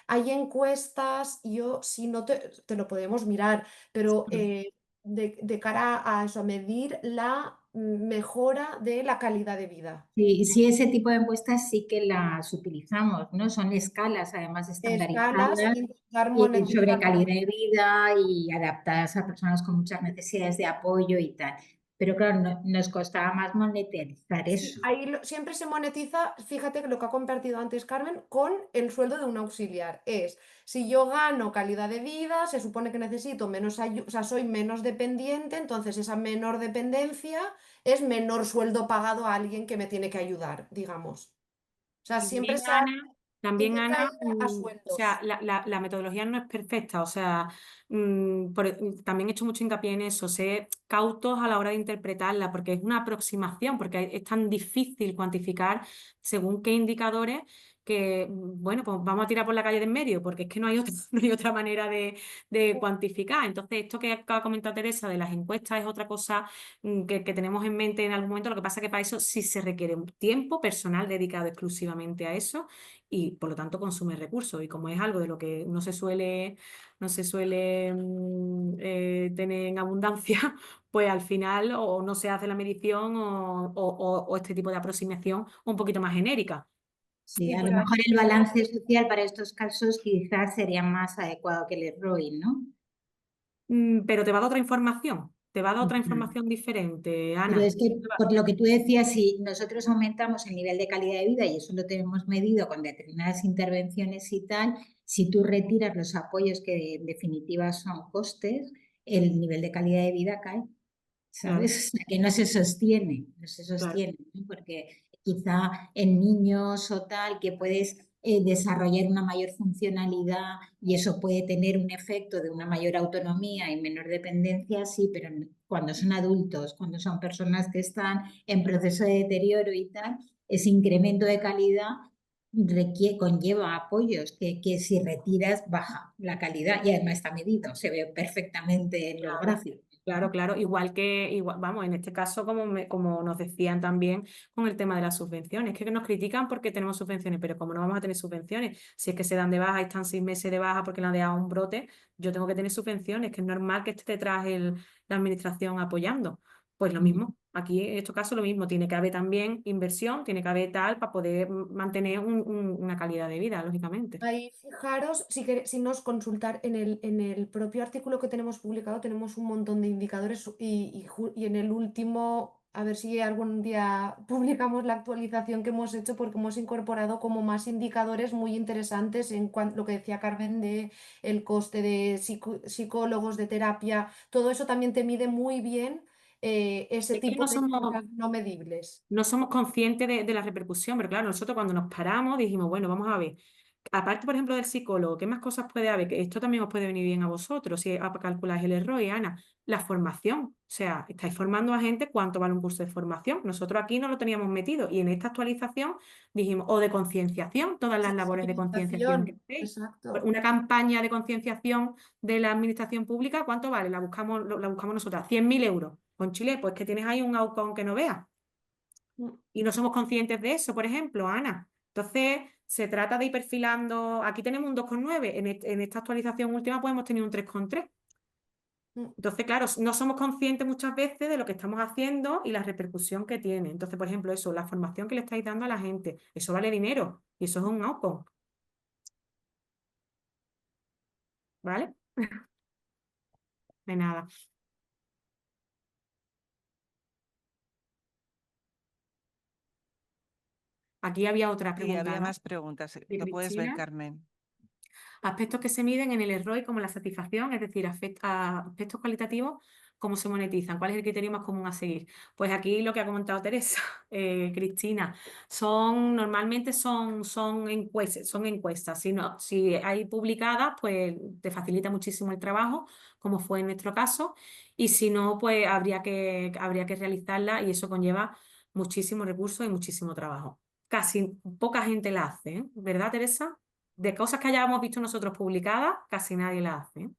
hay encuestas, yo si no te lo podemos mirar, pero de cara a eso, a medir la mejora de la calidad de vida. Sí, sí, ese tipo de encuestas sí que las utilizamos, ¿no? Son escalas además Escalas, estandarizadas intentar sobre monetizar. calidad de vida y adaptadas a personas con muchas necesidades de apoyo y tal. Pero claro, nos costaba más monetarizar Sí, eso. ahí siempre se monetiza, fíjate que lo que ha compartido antes Carmen, con el sueldo de un auxiliar. Es, si yo gano calidad de vida, se supone que necesito menos ayuda, o sea, soy menos dependiente, entonces esa menor dependencia es menor sueldo pagado a alguien que me tiene que ayudar, digamos. O sea, siempre También, intenta Ana, ir a o sea, sueldos. la metodología no es perfecta, o sea, también he hecho mucho hincapié en eso, ser cautos a la hora de interpretarla, porque es una aproximación, porque es tan difícil cuantificar según qué indicadores que, bueno, pues vamos a tirar por la calle de en medio, porque es que no hay otra, no hay otra manera de cuantificar. Entonces, esto que acaba de comentar Teresa de las encuestas es otra cosa que tenemos en mente en algún momento. Lo que pasa es que para eso sí se requiere un tiempo personal dedicado exclusivamente a eso y por lo tanto consume recursos. Y como es algo de lo que no se suele tener en abundancia, pues al final o no se hace la medición o este tipo de aproximación un poquito más genérica. Sí, Sí, a lo pero mejor el balance social para estos casos quizás sería más adecuado que el ROI, ¿no? Pero te va a dar otra información, te va a dar otra Ujú. información diferente, Pero Ana. es que, por lo que tú decías, si nosotros aumentamos el nivel de calidad de vida, y eso lo tenemos medido con determinadas intervenciones y tal, si tú retiras los apoyos que en definitiva son costes, el nivel de calidad de vida cae, Claro, ¿sabes? O sea, que no se sostiene, claro. ¿no? Porque quizá en niños o tal, que puedes desarrollar una mayor funcionalidad y eso puede tener un efecto de una mayor autonomía y menor dependencia, sí, pero cuando son adultos, cuando son personas que están en proceso de deterioro y tal, ese incremento de calidad conlleva apoyos que si retiras baja la calidad y además está medido, se ve perfectamente en los Claro. gráficos. Claro, claro, vamos, en este caso, como nos decían también con el tema de las subvenciones, que nos critican porque tenemos subvenciones, pero como no vamos a tener subvenciones, si es que se dan de baja y están 6 meses de baja porque le han dado un brote, yo tengo que tener subvenciones, que es normal que esté detrás la administración apoyando. Pues lo mismo, aquí en este caso lo mismo, tiene que haber también inversión, tiene que haber tal para poder mantener una calidad de vida, lógicamente. Ahí fijaros, si nos consultar en el propio artículo que tenemos publicado, tenemos un montón de indicadores y en el último, a ver si algún día publicamos la actualización que hemos hecho porque hemos incorporado como más indicadores muy interesantes en cuanto lo que decía Carmen de el coste de psicólogos, de terapia, todo eso también te mide muy bien ese Es que tipo de cosas no medibles. no somos conscientes de la repercusión, pero claro, nosotros cuando nos paramos dijimos, bueno, vamos a ver, aparte, por ejemplo, del psicólogo, ¿qué más cosas puede haber? Que esto también os puede venir bien a vosotros, si calculáis el error, y Ana, la formación, o sea, estáis formando a gente, ¿cuánto vale un curso de formación? Nosotros aquí no lo teníamos metido y en esta actualización dijimos, o de concienciación, todas las labores de concienciación que hacéis. Exacto. Una campaña de concienciación de la administración pública, ¿cuánto vale? La buscamos nosotras, 100.000 euros. Con Chile, pues que tienes ahí un outcome que no veas. Y no somos conscientes de eso, por ejemplo, Ana. Entonces, se trata de ir perfilando. Aquí tenemos un 2,9. En esta actualización última podemos tener un 3,3. Entonces, claro, no somos conscientes muchas veces de lo que estamos haciendo y la repercusión que tiene. Entonces, por ejemplo, eso, la formación que le estáis dando a la gente, eso vale dinero y eso es un outcome. ¿Vale? De nada. Aquí había otra Sí, pregunta, había ¿no? más preguntas. De Lo puedes ver, Cristina. Carmen. Aspectos que se miden en el ROI como la satisfacción, es decir, aspectos cualitativos, cómo se monetizan, cuál es el criterio más común a seguir. Pues aquí lo que ha comentado Teresa, Cristina, normalmente son encuestas. Si hay publicadas, pues te facilita muchísimo el trabajo, como fue en nuestro caso, y si no, pues habría que realizarla y eso conlleva muchísimo recursos y muchísimo trabajo. Casi poca gente la hace, ¿eh? ¿Verdad, Teresa? De cosas que hayamos visto nosotros publicadas, casi nadie las hace.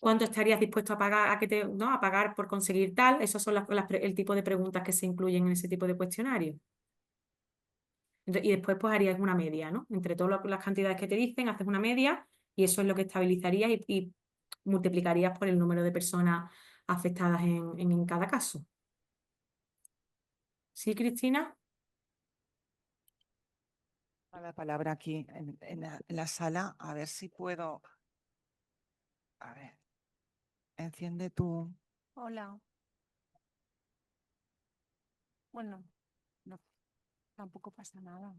¿Cuánto estarías dispuesto a pagar, a pagar por conseguir tal? Esos son el tipo de preguntas que se incluyen en ese tipo de cuestionario. Y después pues harías una media, ¿no? Entre todas las cantidades que te dicen, haces una media y eso es lo que estabilizarías y multiplicarías por el número de personas afectadas en cada caso. ¿Sí, Cristina? La palabra aquí en la sala, a ver si puedo. A ver, enciende tu. Hola. Bueno, no, tampoco pasa nada.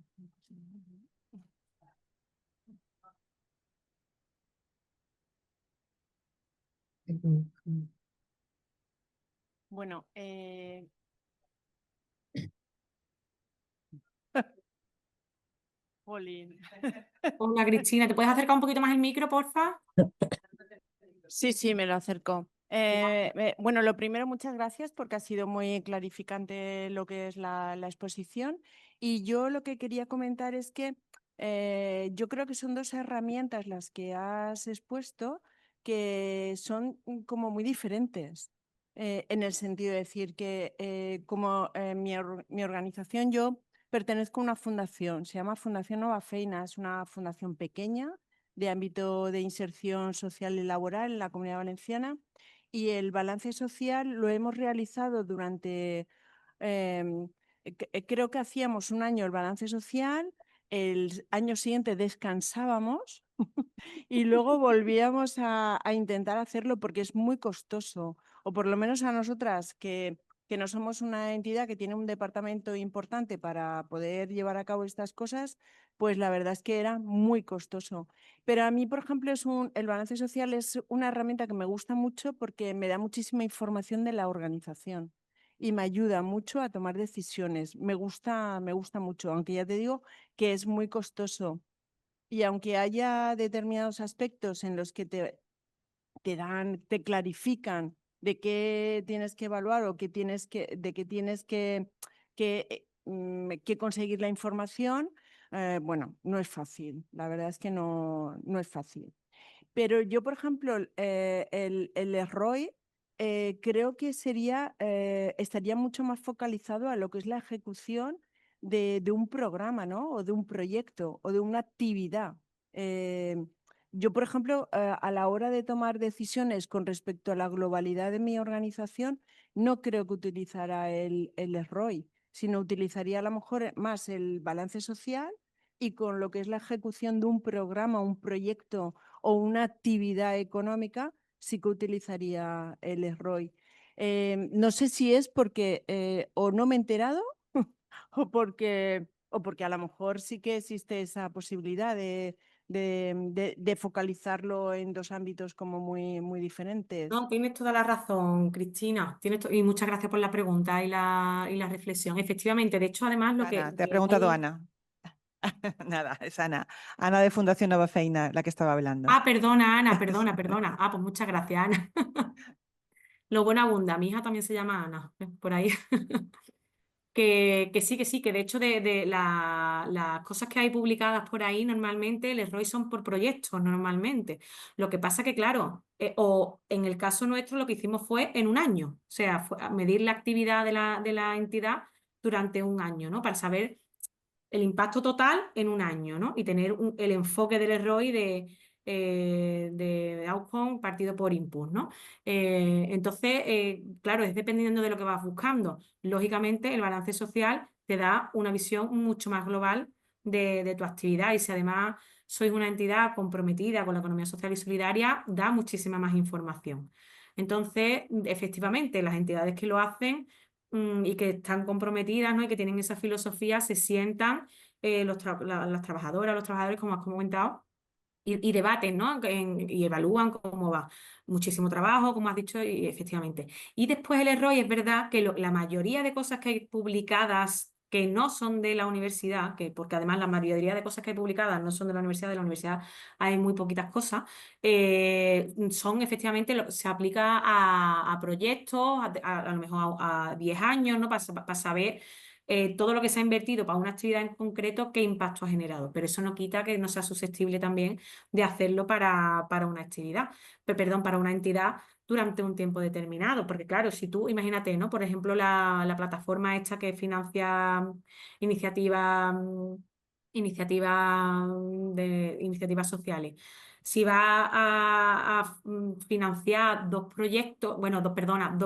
Bueno, Jolín. Hola, Cristina, ¿te puedes acercar un poquito más el micro, porfa? Sí, sí, me lo acerco. Bueno, lo primero, muchas gracias porque ha sido muy clarificante lo que es la exposición. Y yo lo que quería comentar es que yo creo que son dos herramientas las que has expuesto que son como muy diferentes. En el sentido de decir que como mi organización, yo pertenezco a una fundación, se llama Fundación Nova Feina, es una fundación pequeña de ámbito de inserción social y laboral en la Comunidad Valenciana, y el balance social lo hemos realizado durante, creo que hacíamos un año el balance social, el año siguiente descansábamos y luego volvíamos a intentar hacerlo porque es muy costoso, o por lo menos a nosotras que no somos una entidad que tiene un departamento importante para poder llevar a cabo estas cosas, pues la verdad es que era muy costoso. Pero a mí, por ejemplo, el balance social es una herramienta que me gusta mucho porque me da muchísima información de la organización y me ayuda mucho a tomar decisiones. Me gusta mucho, aunque ya te digo que es muy costoso. Y aunque haya determinados aspectos en los que te clarifican de qué tienes que evaluar o de qué tienes que conseguir la información, bueno, no es fácil. La verdad es que no es fácil. Pero yo, por ejemplo, el ROI creo que estaría mucho más focalizado a lo que es la ejecución de un programa, ¿no? O de un proyecto o de una actividad. Yo, por ejemplo, a la hora de tomar decisiones con respecto a la globalidad de mi organización, no creo que utilizara el ROI, sino utilizaría a lo mejor más el balance social y con lo que es la ejecución de un programa, un proyecto o una actividad económica, sí que utilizaría el ROI. No sé si es porque o no me he enterado o porque a lo mejor sí que existe esa posibilidad de focalizarlo en dos ámbitos como muy diferentes. No, tienes toda la razón, Cristina. Y muchas gracias por la pregunta y la reflexión. Efectivamente, de hecho, además, Ana, te ha que preguntado hay- Ana. Nada, es Ana. Ana de Fundación Nova Feina, la que estaba hablando. Ah, perdona, Ana, perdona. Ah, pues muchas gracias, Ana. Lo bueno abunda. Mi hija también se llama Ana, por ahí. Que sí, que de hecho las cosas que hay publicadas por ahí normalmente, el ROI son por proyectos normalmente. Lo que pasa que, claro, o en el caso nuestro lo que hicimos fue en un año, o sea, fue a medir la actividad de la entidad durante un año, ¿no? Para saber el impacto total en un año, ¿no? Y tener el enfoque del ROI de outcome partido por input, ¿no? Entonces, claro, es dependiendo de lo que vas buscando. Lógicamente, el balance social te da una visión mucho más global de tu actividad y si además sois una entidad comprometida con la economía social y solidaria, da muchísima más información. Entonces, efectivamente, las entidades que lo hacen y que están comprometidas, ¿no? Y que tienen esa filosofía, se sientan las trabajadoras, los trabajadores, como has comentado, y debaten, ¿no? Y evalúan cómo va. Muchísimo trabajo, como has dicho, y efectivamente. Y después el error, y es verdad que la mayoría de cosas que hay publicadas que no son de la universidad, porque además la mayoría de cosas que hay publicadas no son de la universidad hay muy poquitas cosas, son efectivamente, se aplica a proyectos, a lo mejor a 10 años, ¿no? Para saber todo lo que se ha invertido para una actividad en concreto, qué impacto ha generado. Pero eso no quita que no sea susceptible también de hacerlo para una actividad, perdón, para una entidad durante un tiempo determinado. Porque claro, si tú, imagínate, ¿no? Por ejemplo, la plataforma esta que financia iniciativas iniciativas sociales. Si va a financiar dos proyectos, bueno, perdona,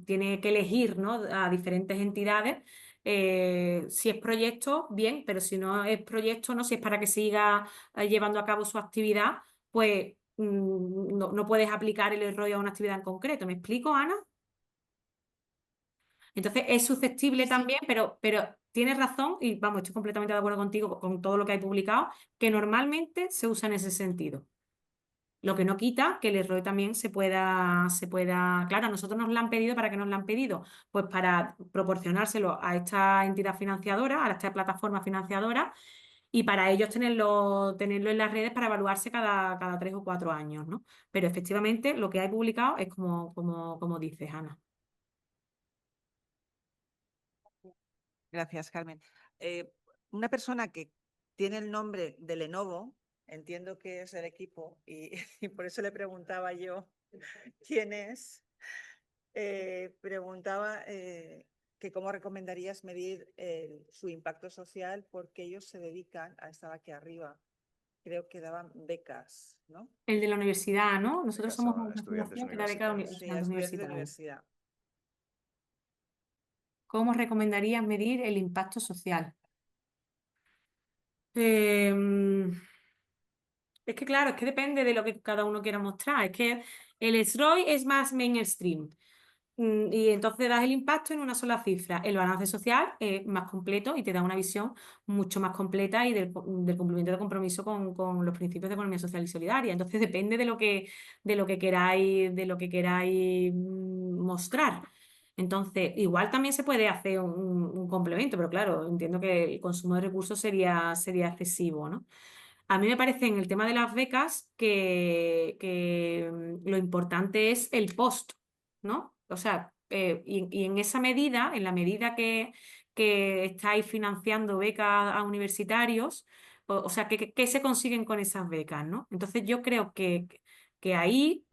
tiene que elegir, ¿no? A diferentes entidades. Si es proyecto, bien, pero si no es proyecto, no, si es para que siga llevando a cabo su actividad, pues no puedes aplicar el ROI a una actividad en concreto. ¿Me explico, Ana? Entonces es susceptible también, pero tienes razón y vamos, estoy completamente de acuerdo contigo con todo lo que hay publicado, que normalmente se usa en ese sentido. Lo que no quita que el ROI también claro, a nosotros nos lo han pedido. ¿Para qué nos lo han pedido? Pues para proporcionárselo a esta entidad financiadora, a esta plataforma financiadora, y para ellos tenerlo en las redes para evaluarse cada 3 o 4 años, ¿no? Pero efectivamente lo que hay publicado es como dices, Ana. Gracias, Carmen. Una persona que tiene el nombre de Lenovo, entiendo que es el equipo, y, y por eso le preguntaba yo quién es. Preguntaba que cómo recomendarías medir su impacto social porque ellos se dedican, estaba aquí arriba, creo que daban becas, ¿no? El de la universidad, ¿no? Nosotros Becas somos a una estudiantes fundación que da becas a universitarios. Sí, a estudiantes estudiantes de universitarios. universidad. ¿Cómo recomendarías medir el impacto social? Es que claro, es que depende de lo que cada uno quiera mostrar. Es que el SROI es más mainstream. Y entonces das el impacto en una sola cifra. El balance social es más completo y te da una visión mucho más completa y del cumplimiento de compromiso con los principios de economía social y solidaria. Entonces depende de lo que queráis mostrar. Entonces, igual también se puede hacer un complemento, pero claro, entiendo que el consumo de recursos sería excesivo, ¿no? A mí me parece en el tema de las becas que lo importante es el post, ¿no? O sea, y en esa medida, en la medida que estáis financiando becas a universitarios, o sea, ¿qué se consiguen con esas becas, ¿no? Entonces yo creo que que ahí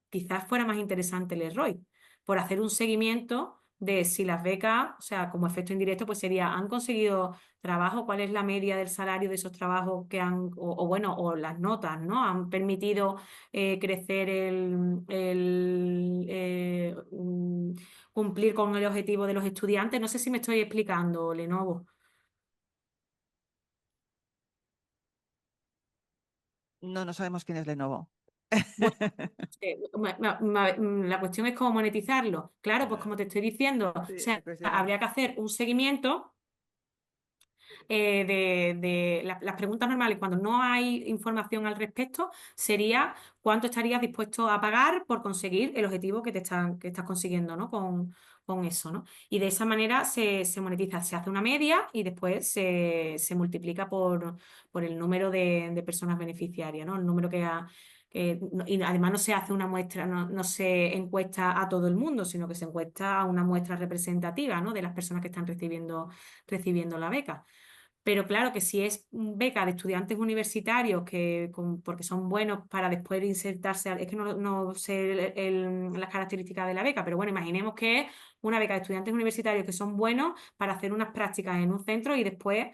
quizás fuera más interesante el ROI, por hacer un seguimiento de si las becas, o sea, como efecto indirecto, pues sería, ¿han conseguido trabajo? ¿Cuál es la media del salario de esos trabajos que han, o bueno, o las notas, ¿no? ¿Han permitido crecer cumplir con el objetivo de los estudiantes? No sé si me estoy explicando, Lenovo. No, no sabemos quién es Lenovo. Bueno, la cuestión es cómo monetizarlo. Claro, pues como te estoy diciendo, o Sí, sea, la cuestión es- habría que hacer un seguimiento las preguntas normales cuando no hay información al respecto sería cuánto estarías dispuesto a pagar por conseguir el objetivo que estás consiguiendo, ¿no? Con eso, ¿no? Y de esa manera se monetiza, se hace una media y después se multiplica por el número de personas beneficiarias, ¿no? El número y además no se hace una muestra, no se encuesta a todo el mundo, sino que se encuesta a una muestra representativa, ¿no? De las personas que están recibiendo la beca. Pero claro que si es beca de estudiantes universitarios porque son buenos para después insertarse, es que no sé las características de la beca, pero bueno, imaginemos que es una beca de estudiantes universitarios que son buenos para hacer unas prácticas en un centro y después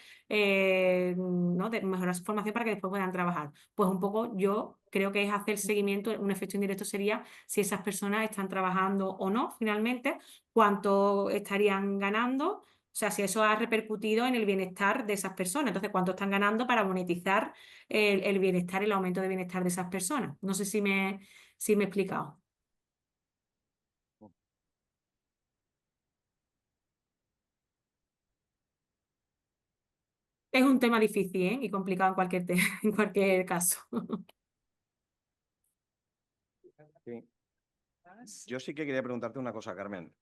¿no? mejorar su formación para que después puedan trabajar. Pues un poco yo creo que es hacer seguimiento, un efecto indirecto sería si esas personas están trabajando o no finalmente, cuánto estarían ganando. O sea, si eso ha repercutido en el bienestar de esas personas. Entonces, ¿cuánto están ganando para monetizar el bienestar, el aumento de bienestar de esas personas? No sé si me he explicado. Es un tema difícil, ¿eh? Y complicado en en cualquier caso. Sí. Yo sí que quería preguntarte una cosa, Carmen.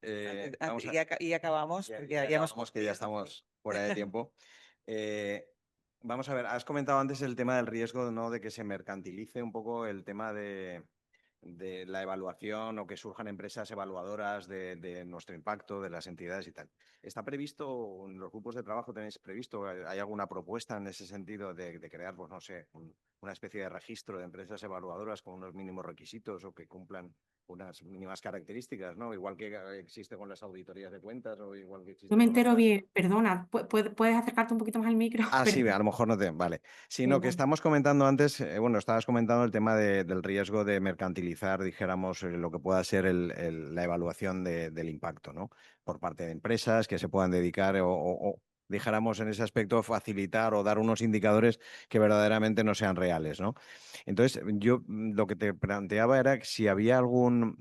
Vamos a- Y acabamos, Ya, porque ya ya hemos... acabamos, que ya estamos fuera de tiempo. Eh, vamos a ver, has comentado antes el tema del riesgo, ¿no? De que se mercantilice un poco el tema de la evaluación o que surjan empresas evaluadoras de nuestro impacto, de las entidades y tal. ¿Está previsto, en los grupos de trabajo tenéis previsto, hay alguna propuesta en ese sentido de crear, pues no sé, una especie de registro de empresas evaluadoras con unos mínimos requisitos o que cumplan unas mínimas características, ¿no? Igual que existe con las auditorías de cuentas o igual que existe No me con entero otras. bien, perdona. ¿Puedes acercarte un poquito más al micro? Ah, sí, Perdón. a lo mejor no te. Vale. Sino que Perdón. estamos comentando antes, bueno, estabas comentando el tema del riesgo de mercantilizar, dijéramos, lo que pueda ser la evaluación del impacto, ¿no? Por parte de empresas que se puedan dedicar o, dijéramos, en ese aspecto, facilitar o dar unos indicadores que verdaderamente no sean reales, ¿no? Entonces, yo lo que te planteaba era que si había en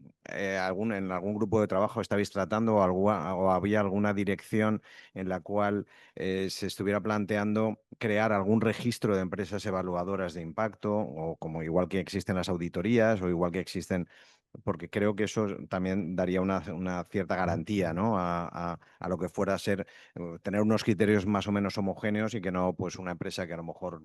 algún grupo de trabajo estabais tratando o había alguna dirección en la cual se estuviera planteando crear algún registro de empresas evaluadoras de impacto, o como igual que existen las auditorías, o igual que existen, porque creo que eso también daría una cierta garantía, ¿no? A lo que fuera a ser, tener unos criterios más o menos homogéneos y que no, pues, una empresa que a lo mejor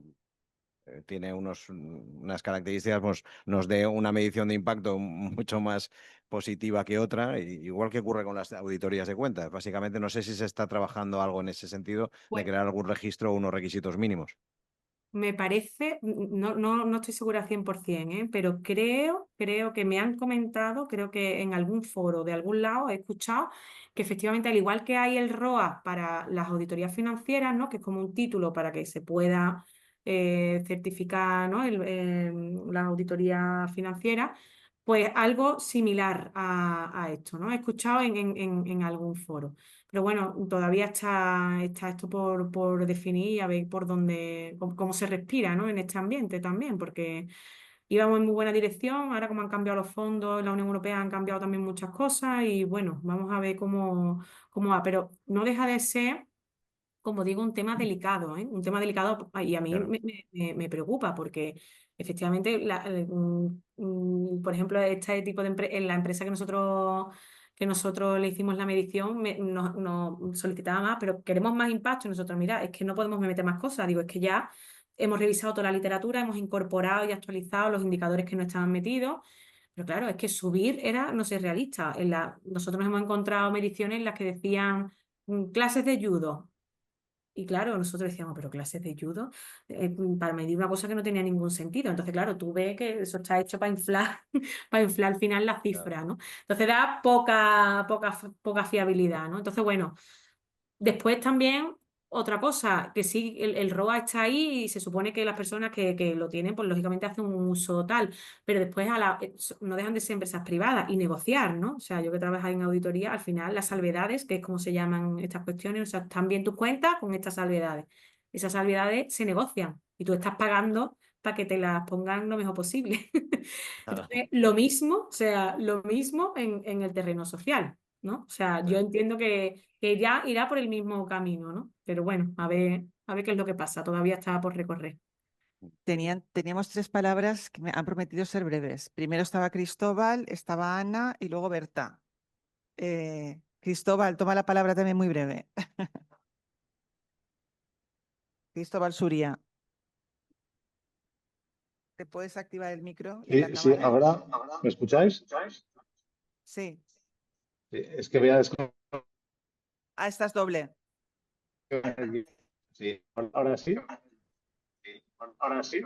tiene unas características, pues nos dé una medición de impacto mucho más positiva que otra, igual que ocurre con las auditorías de cuentas. Básicamente, no sé si se está trabajando algo en ese sentido de Pues crear algún registro o unos requisitos mínimos. me parece, no estoy segura al 100%, ¿eh? Pero creo que me han comentado, creo que en algún foro de algún lado he escuchado que efectivamente, al igual que hay el ROA para las auditorías financieras, ¿no? Que es como un título para que se pueda certificar, ¿no? La auditoría financiera, pues algo similar a esto, ¿no? He escuchado en algún foro. Pero bueno, todavía está esto por definir y a ver por dónde, cómo se respira, ¿no? En este ambiente también, porque íbamos en muy buena dirección, ahora como han cambiado los fondos, en la Unión Europea han cambiado también muchas cosas y bueno, vamos a ver cómo va, pero no deja de ser, como digo, un tema delicado, ¿eh? Un tema delicado y a mí Claro. me preocupa porque efectivamente, por ejemplo, este tipo en la empresa que nosotros le hicimos la medición, nos solicitaba más, pero queremos más impacto y nosotros, mira, es que no podemos meter más cosas, digo, es que ya hemos revisado toda la literatura, hemos incorporado y actualizado los indicadores que no estaban metidos. Pero claro, es que subir no ser realista. Nosotros nos hemos encontrado mediciones en las que decían clases de judo, Y claro, nosotros decíamos, pero clases de judo, para medir una cosa que no tenía ningún sentido. Entonces, claro, tú ves que eso está hecho para inflar, para inflar al final la cifra, ¿no? Entonces da poca fiabilidad, ¿no? Entonces, bueno, después también otra cosa, que sí, el ROA está ahí y se supone que las personas que lo tienen, pues lógicamente hacen un uso tal, pero después no dejan de ser empresas privadas y negociar, ¿no? O sea, yo que trabajo en auditoría, al final las salvedades, que es como se llaman estas cuestiones, o sea, están bien tus cuentas con estas salvedades. Esas salvedades se negocian y tú estás pagando para que te las pongan lo mejor posible. Claro. Entonces, lo mismo, o sea, lo mismo en el terreno social, ¿no? O sea, yo entiendo que ya irá por el mismo camino, ¿no? Pero bueno, a ver qué es lo que pasa, todavía está por recorrer. Teníamos 3 palabras que me han prometido ser breves. Primero estaba Cristóbal, estaba Ana y luego Berta. Cristóbal, toma la palabra también muy breve. Cristóbal Suria. ¿Te puedes activar el micro y la Sí, cámara? ahora, ¿me escucháis? Sí. Sí, es que voy a desconectar. Ah, estás doble. Sí, ahora sí. Ahora sí.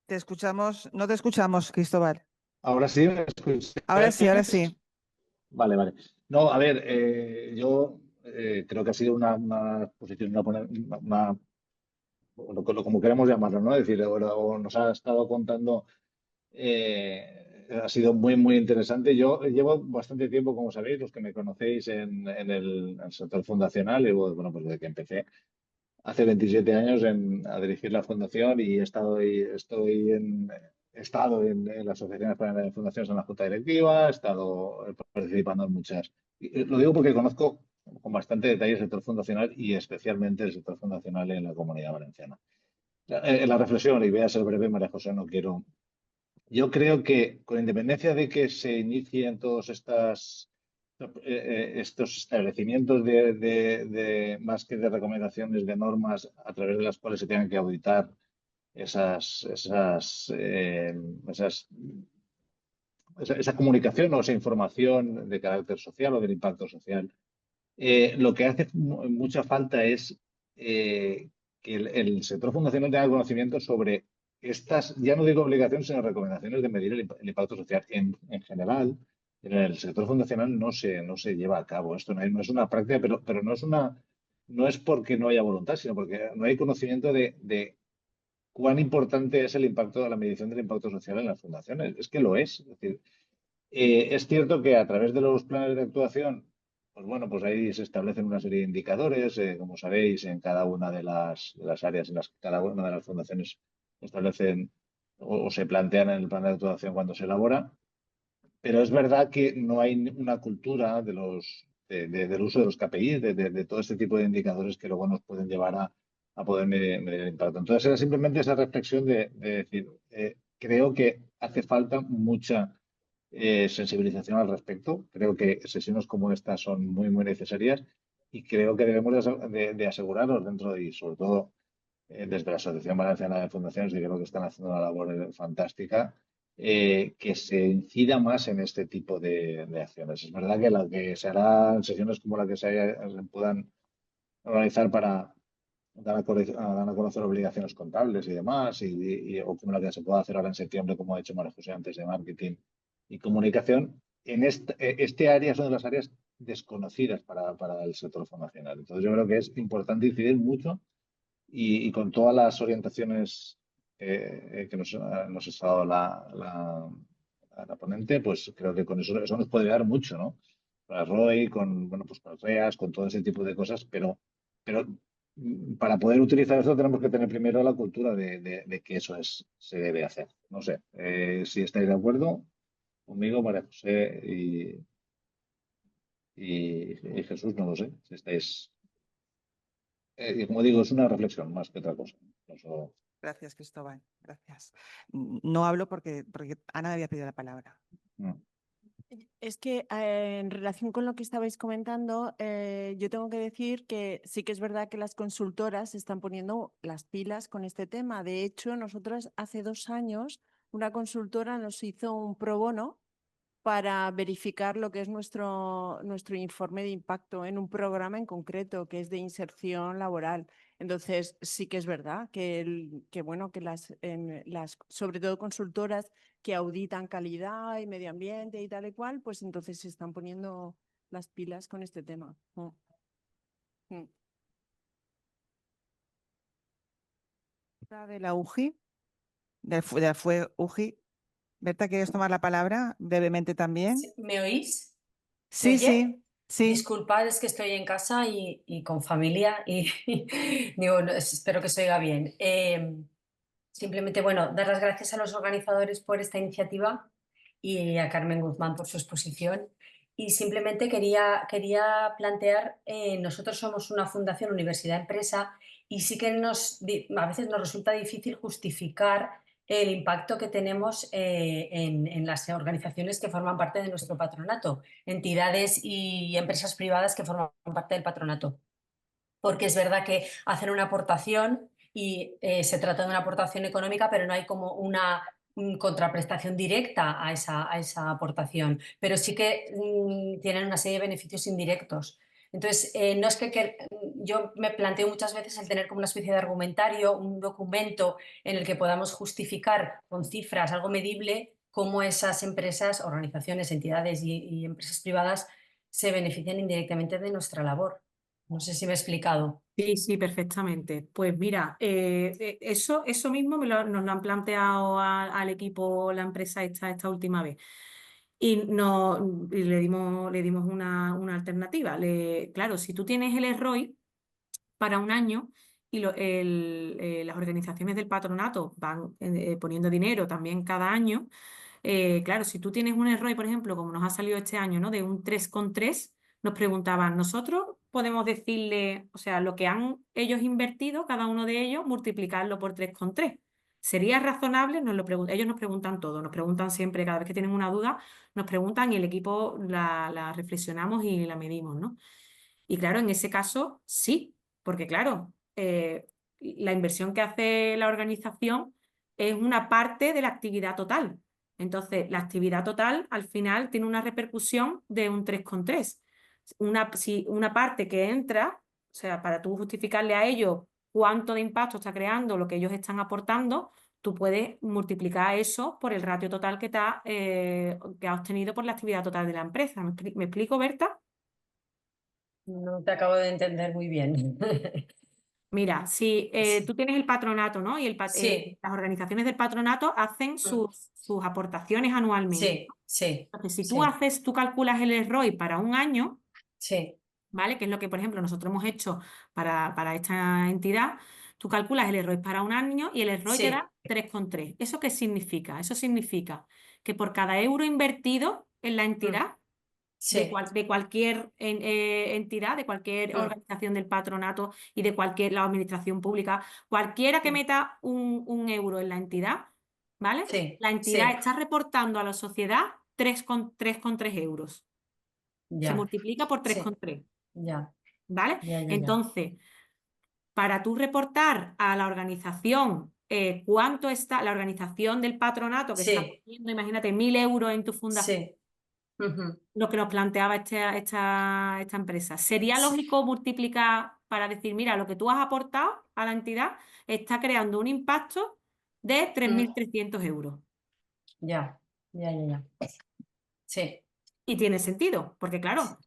Te escuchamos, no te escuchamos, Cristóbal. Ahora sí, ¿me Ahora sí, ahora escucháis? sí. Vale, vale. No, a ver, yo creo que ha sido una exposición, como queramos llamarlo, ¿no? Es decir, o nos ha estado contando, ha sido muy, muy interesante. Yo llevo bastante tiempo, como sabéis, los que me conocéis en el sector fundacional, y bueno, pues desde que empecé hace 27 años a dirigir la fundación y he estado en la Asociación Española de Fundaciones en la Junta Directiva, he estado participando en muchas. Y lo digo porque conozco con bastante detalle el sector fundacional y especialmente el sector fundacional en la Comunidad Valenciana. En la reflexión, y voy a ser breve, María José, no quiero. Yo creo que con independencia de que se inicien todos estos establecimientos más que de recomendaciones de normas a través de las cuales se tengan que auditar esa comunicación o esa información de carácter social o del impacto social. Lo que hace mucha falta es que el sector fundacional tenga conocimiento sobre estas, ya no digo obligaciones, sino recomendaciones de medir el impacto social. En general, en el sector fundacional no se lleva a cabo. Esto no es una práctica, pero no es porque no haya voluntad, sino porque no hay conocimiento de cuán importante es el impacto de la medición del impacto social en las fundaciones. Es que lo es. Es decir, es cierto que a través de los planes de actuación, pues bueno, pues ahí se establecen una serie de indicadores, como sabéis, en cada una de las áreas en las que cada una de las fundaciones establecen o se plantean en el plan de actuación cuando se elabora, pero es verdad que no hay una cultura del uso de los KPIs, de todo este tipo de indicadores que luego nos pueden llevar a poder medir el impacto. Entonces era simplemente esa reflexión de decir, creo que hace falta mucha sensibilización al respecto. Creo que sesiones como esta son muy, muy necesarias y creo que debemos de asegurarnos dentro y sobre todo desde la Asociación Valenciana de Fundaciones, que creo que están haciendo una labor fantástica, que se incida más en este tipo de acciones. Es verdad que la que se hará en sesiones como la que se puedan organizar para dar a conocer obligaciones contables y demás, o como la que se pueda hacer ahora en septiembre, como ha dicho María José antes, de marketing y comunicación, en este área son de las áreas desconocidas para el sector fundacional. Entonces yo creo que es importante incidir mucho y con todas las orientaciones que nos ha dado la ponente, pues creo que con eso nos puede dar mucho, ¿no? Para ROI, bueno, pues para REAS, con todo ese tipo de cosas, pero para poder utilizar esto tenemos que tener primero la cultura de que eso se debe hacer. No sé, si estáis de acuerdo conmigo, María José y Jesús, no lo sé, si estáis. Y como digo, es una reflexión más que otra cosa. Eso. Gracias, Cristóbal. Gracias. No hablo porque Ana me había pedido la palabra. Es que en relación con lo que estabais comentando, yo tengo que decir que sí que es verdad que las consultoras se están poniendo las pilas con este tema. De hecho, nosotros hace 2 años una consultora nos hizo un pro bono para verificar lo que es nuestro informe de impacto en un programa en concreto, que es de inserción laboral. Entonces, sí que es verdad bueno, que las, sobre todo consultoras que auditan calidad y medio ambiente y tal y cual, pues entonces se están poniendo las pilas con este tema. De la UGI, de la FUE UGI. Berta, ¿quieres tomar la palabra brevemente también? ¿Me oís? Sí, oye? sí. Disculpad, es que estoy en casa y con familia y digo, espero que se oiga bien. Simplemente, bueno, dar las gracias a los organizadores por esta iniciativa y a Carmen Guzmán por su exposición. Y simplemente quería plantear, nosotros somos una fundación Universidad Empresa y sí que a veces nos resulta difícil justificar el impacto que tenemos en las organizaciones que forman parte de nuestro patronato, entidades y empresas privadas que forman parte del patronato. Porque es verdad que hacen una aportación y se trata de una aportación económica, pero no hay como una contraprestación directa a esa aportación, pero sí que tienen una serie de beneficios indirectos. Entonces, no es yo me planteo muchas veces el tener como una especie de argumentario, un documento en el que podamos justificar con cifras, algo medible, cómo esas empresas, organizaciones, entidades y empresas privadas se benefician indirectamente de nuestra labor. No sé si me he explicado. Sí, sí, perfectamente. Pues mira, eso mismo nos lo han planteado al equipo, la empresa esta última vez. Y le dimos una alternativa. Claro, si tú tienes el ROI para un año y las organizaciones del patronato van poniendo dinero también cada año, claro, si tú tienes un ROI, por ejemplo, como nos ha salido este año, ¿no? De un 3,3, nos preguntaban, nosotros podemos decirle, o sea, lo que han ellos invertido, cada uno de ellos, multiplicarlo por 3,3. ¿Sería razonable? Ellos nos preguntan todo, nos preguntan siempre, cada vez que tienen una duda, nos preguntan y el equipo la reflexionamos y la medimos, ¿no? Y claro, en ese caso sí, porque claro, la inversión que hace la organización es una parte de la actividad total. Entonces, la actividad total al final tiene una repercusión de un 3,3. Si una parte que entra, o sea, para tú justificarle a ellos cuánto de impacto está creando lo que ellos están aportando, tú puedes multiplicar eso por el ratio total que has obtenido por la actividad total de la empresa. ¿Me explico, Berta? No te acabo de entender muy bien. Mira, si tú tienes el patronato, ¿no? Y Sí, las organizaciones del patronato hacen sus aportaciones anualmente. sí, Entonces, si sí, tú calculas el ROI para un año, sí, ¿vale? Que es lo que, por ejemplo, nosotros hemos hecho para esta entidad, tú calculas el ROI para un año y el ROI te sí, da 3,3. ¿Eso qué significa? Eso significa que por cada euro invertido en la entidad, de sí, cualquier entidad, de cualquier organización del patronato y de la administración pública, cualquiera que meta un euro en la entidad, ¿vale? sí, La entidad sí, está reportando a la sociedad 3,3 euros. Se ya, multiplica por sí, 3,3, ya, ¿vale? ya. Entonces, para tú reportar a la organización cuánto está la organización del patronato que está Sí, poniendo, imagínate, 1.000 euros en tu fundación, sí. Ujú. lo que nos planteaba esta empresa. ¿Sería lógico multiplicar para decir, mira, lo que tú has aportado a la entidad está creando un impacto de 3.300 euros? Ya, ya. Sí, Y tiene sentido, porque claro, no es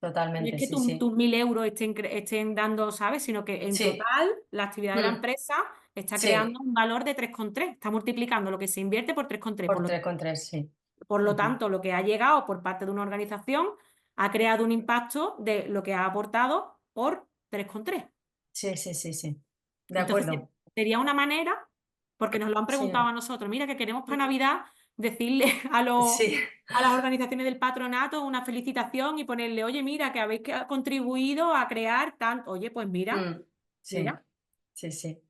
totalmente, que sí, tus sí. 1.000 euros estén dando, ¿sabes? Sino que en Sí, total la actividad de la mm, empresa está sí, creando un valor de 3,3. Está multiplicando lo que se invierte por 3,3. por 3,3, sí. Por lo Ujú. tanto, lo que ha llegado por parte de una organización ha creado un impacto de lo que ha aportado por 3,3. Sí, sí, sí, sí. De Entonces, acuerdo. sería una manera, porque nos lo han Sí, preguntado a nosotros, mira, que queremos para Navidad decirle sí. a las organizaciones del patronato una felicitación y ponerle, oye, mira, que habéis contribuido a crear tanto. Oye, pues mira, Sí, mira, sí, sí.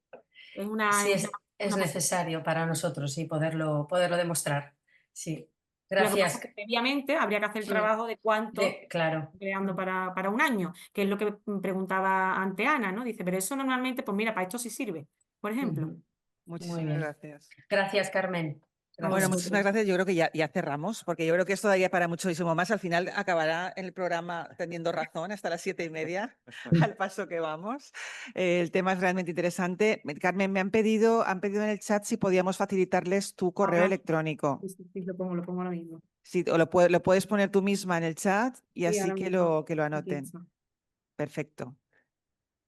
es una, Sí, es una, es una posibilidad. necesario para nosotros, sí, poderlo demostrar. Sí. Lo que pasa es Gracias. que previamente habría que hacer el trabajo de cuánto Claro. creando para un año, que es lo que preguntaba ante Ana, ¿no? Dice, pero eso normalmente, pues mira, para esto sí sirve, por ejemplo. Ujú. Muy Muchísimas bien. gracias. Gracias, Carmen. Bueno, muchísimas gracias. Yo creo que ya cerramos, porque yo creo que esto daría para muchísimo más. Al final acabará el programa teniendo razón hasta las 7:30, al paso que vamos. El tema es realmente interesante. Carmen, han pedido en el chat si podíamos facilitarles tu correo electrónico. Sí, lo pongo ahora mismo. Sí, o lo puedes poner tú misma en el chat y Sí, así ahora que mismo. lo Aquí anoten. está. Perfecto.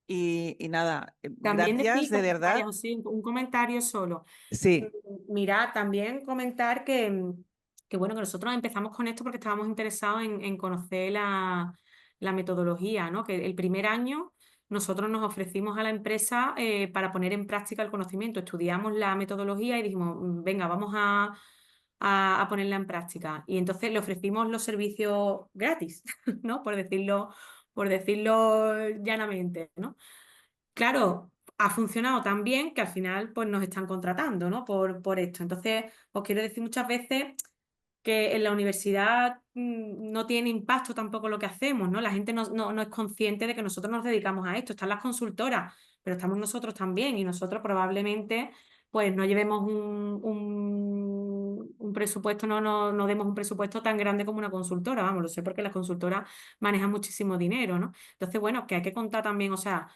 Y nada, También gracias, de decir, verdad. María José, un comentario solo. Sí, Mira, también comentar que bueno, que nosotros empezamos con esto porque estábamos interesados en conocer la metodología, ¿no? Que el primer año nosotros nos ofrecimos a la empresa para poner en práctica el conocimiento. Estudiamos la metodología y dijimos, venga, vamos a ponerla en práctica. Y entonces le ofrecimos los servicios gratis, ¿no? Por decirlo llanamente, ¿no? Claro, ha funcionado tan bien que al final pues nos están contratando, ¿no? Por esto. Entonces, os quiero decir muchas veces que en la universidad no tiene impacto tampoco lo que hacemos, ¿no? La gente no es consciente de que nosotros nos dedicamos a esto. Están las consultoras, pero estamos nosotros también y nosotros probablemente pues no llevemos un presupuesto, no demos un presupuesto tan grande como una consultora, vamos, lo sé porque las consultoras manejan muchísimo dinero, ¿no? Entonces, bueno, que hay que contar también, o sea,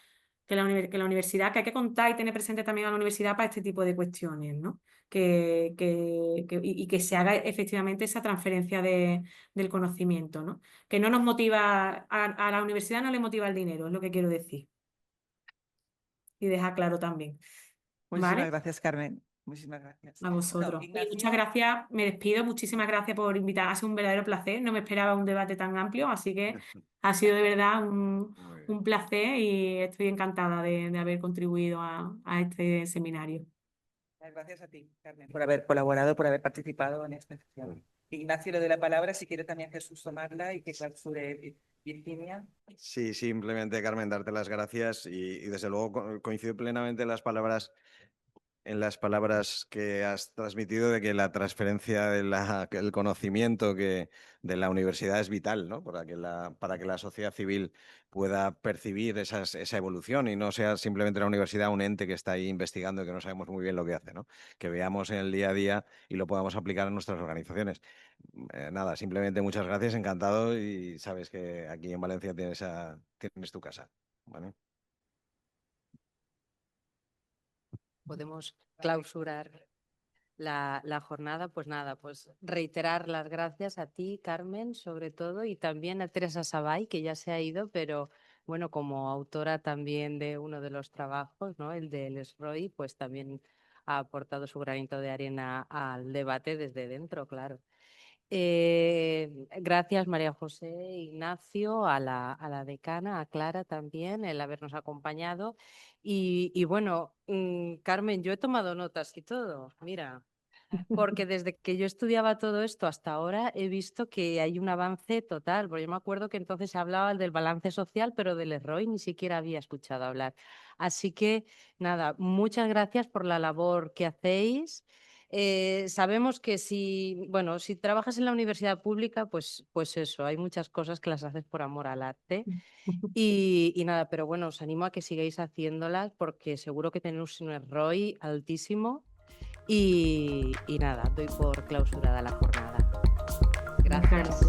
que la universidad, que hay que contar y tener presente también a la universidad para este tipo de cuestiones, ¿no? Y que se haga efectivamente esa transferencia del conocimiento, ¿no? Que no nos motiva, a la universidad no le motiva el dinero, es lo que quiero decir. Y deja claro también. muchísimas ¿Vale? gracias, Carmen. Muchísimas gracias. A vosotros. Bueno, Y muchas Ignacio, gracias, me despido, muchísimas gracias por invitar, ha sido un verdadero placer, no me esperaba un debate tan amplio, así que ha sido de verdad un placer y estoy encantada de haber contribuido a este seminario. gracias a ti, Carmen, por haber colaborado, por haber participado en esta sesión. Ignacio, le doy la palabra, si quiere también Jesús tomarla y que clausure Virginia. Sí, simplemente, Carmen, darte las gracias y desde luego coincido plenamente en las palabras que has transmitido de que la transferencia del conocimiento de la universidad es vital, ¿no? Para que la sociedad civil pueda percibir esa evolución y no sea simplemente la universidad un ente que está ahí investigando y que no sabemos muy bien lo que hace, ¿no? Que veamos en el día a día y lo podamos aplicar en nuestras organizaciones. Nada, simplemente muchas gracias, encantado, y sabes que aquí en Valencia tienes tu casa, ¿vale? Podemos clausurar la jornada. Pues nada, pues reiterar las gracias a ti, Carmen, sobre todo, y también a Teresa Sabay, que ya se ha ido, pero bueno, como autora también de uno de los trabajos, ¿no? El del SROI, pues también ha aportado su granito de arena al debate desde dentro, claro. Gracias, María José, Ignacio, a la decana, a Clara también, el habernos acompañado. Y bueno, Carmen, yo he tomado notas y todo, mira, porque desde que yo estudiaba todo esto hasta ahora he visto que hay un avance total, porque yo me acuerdo que entonces se hablaba del balance social, pero del ROI ni siquiera había escuchado hablar. Así que nada, muchas gracias por la labor que hacéis. Sabemos que si trabajas en la universidad pública, pues eso, hay muchas cosas que las haces por amor al arte. Y nada, pero bueno, os animo a que sigáis haciéndolas porque seguro que tenéis un ROI altísimo. Y nada, doy por clausurada la jornada. Gracias.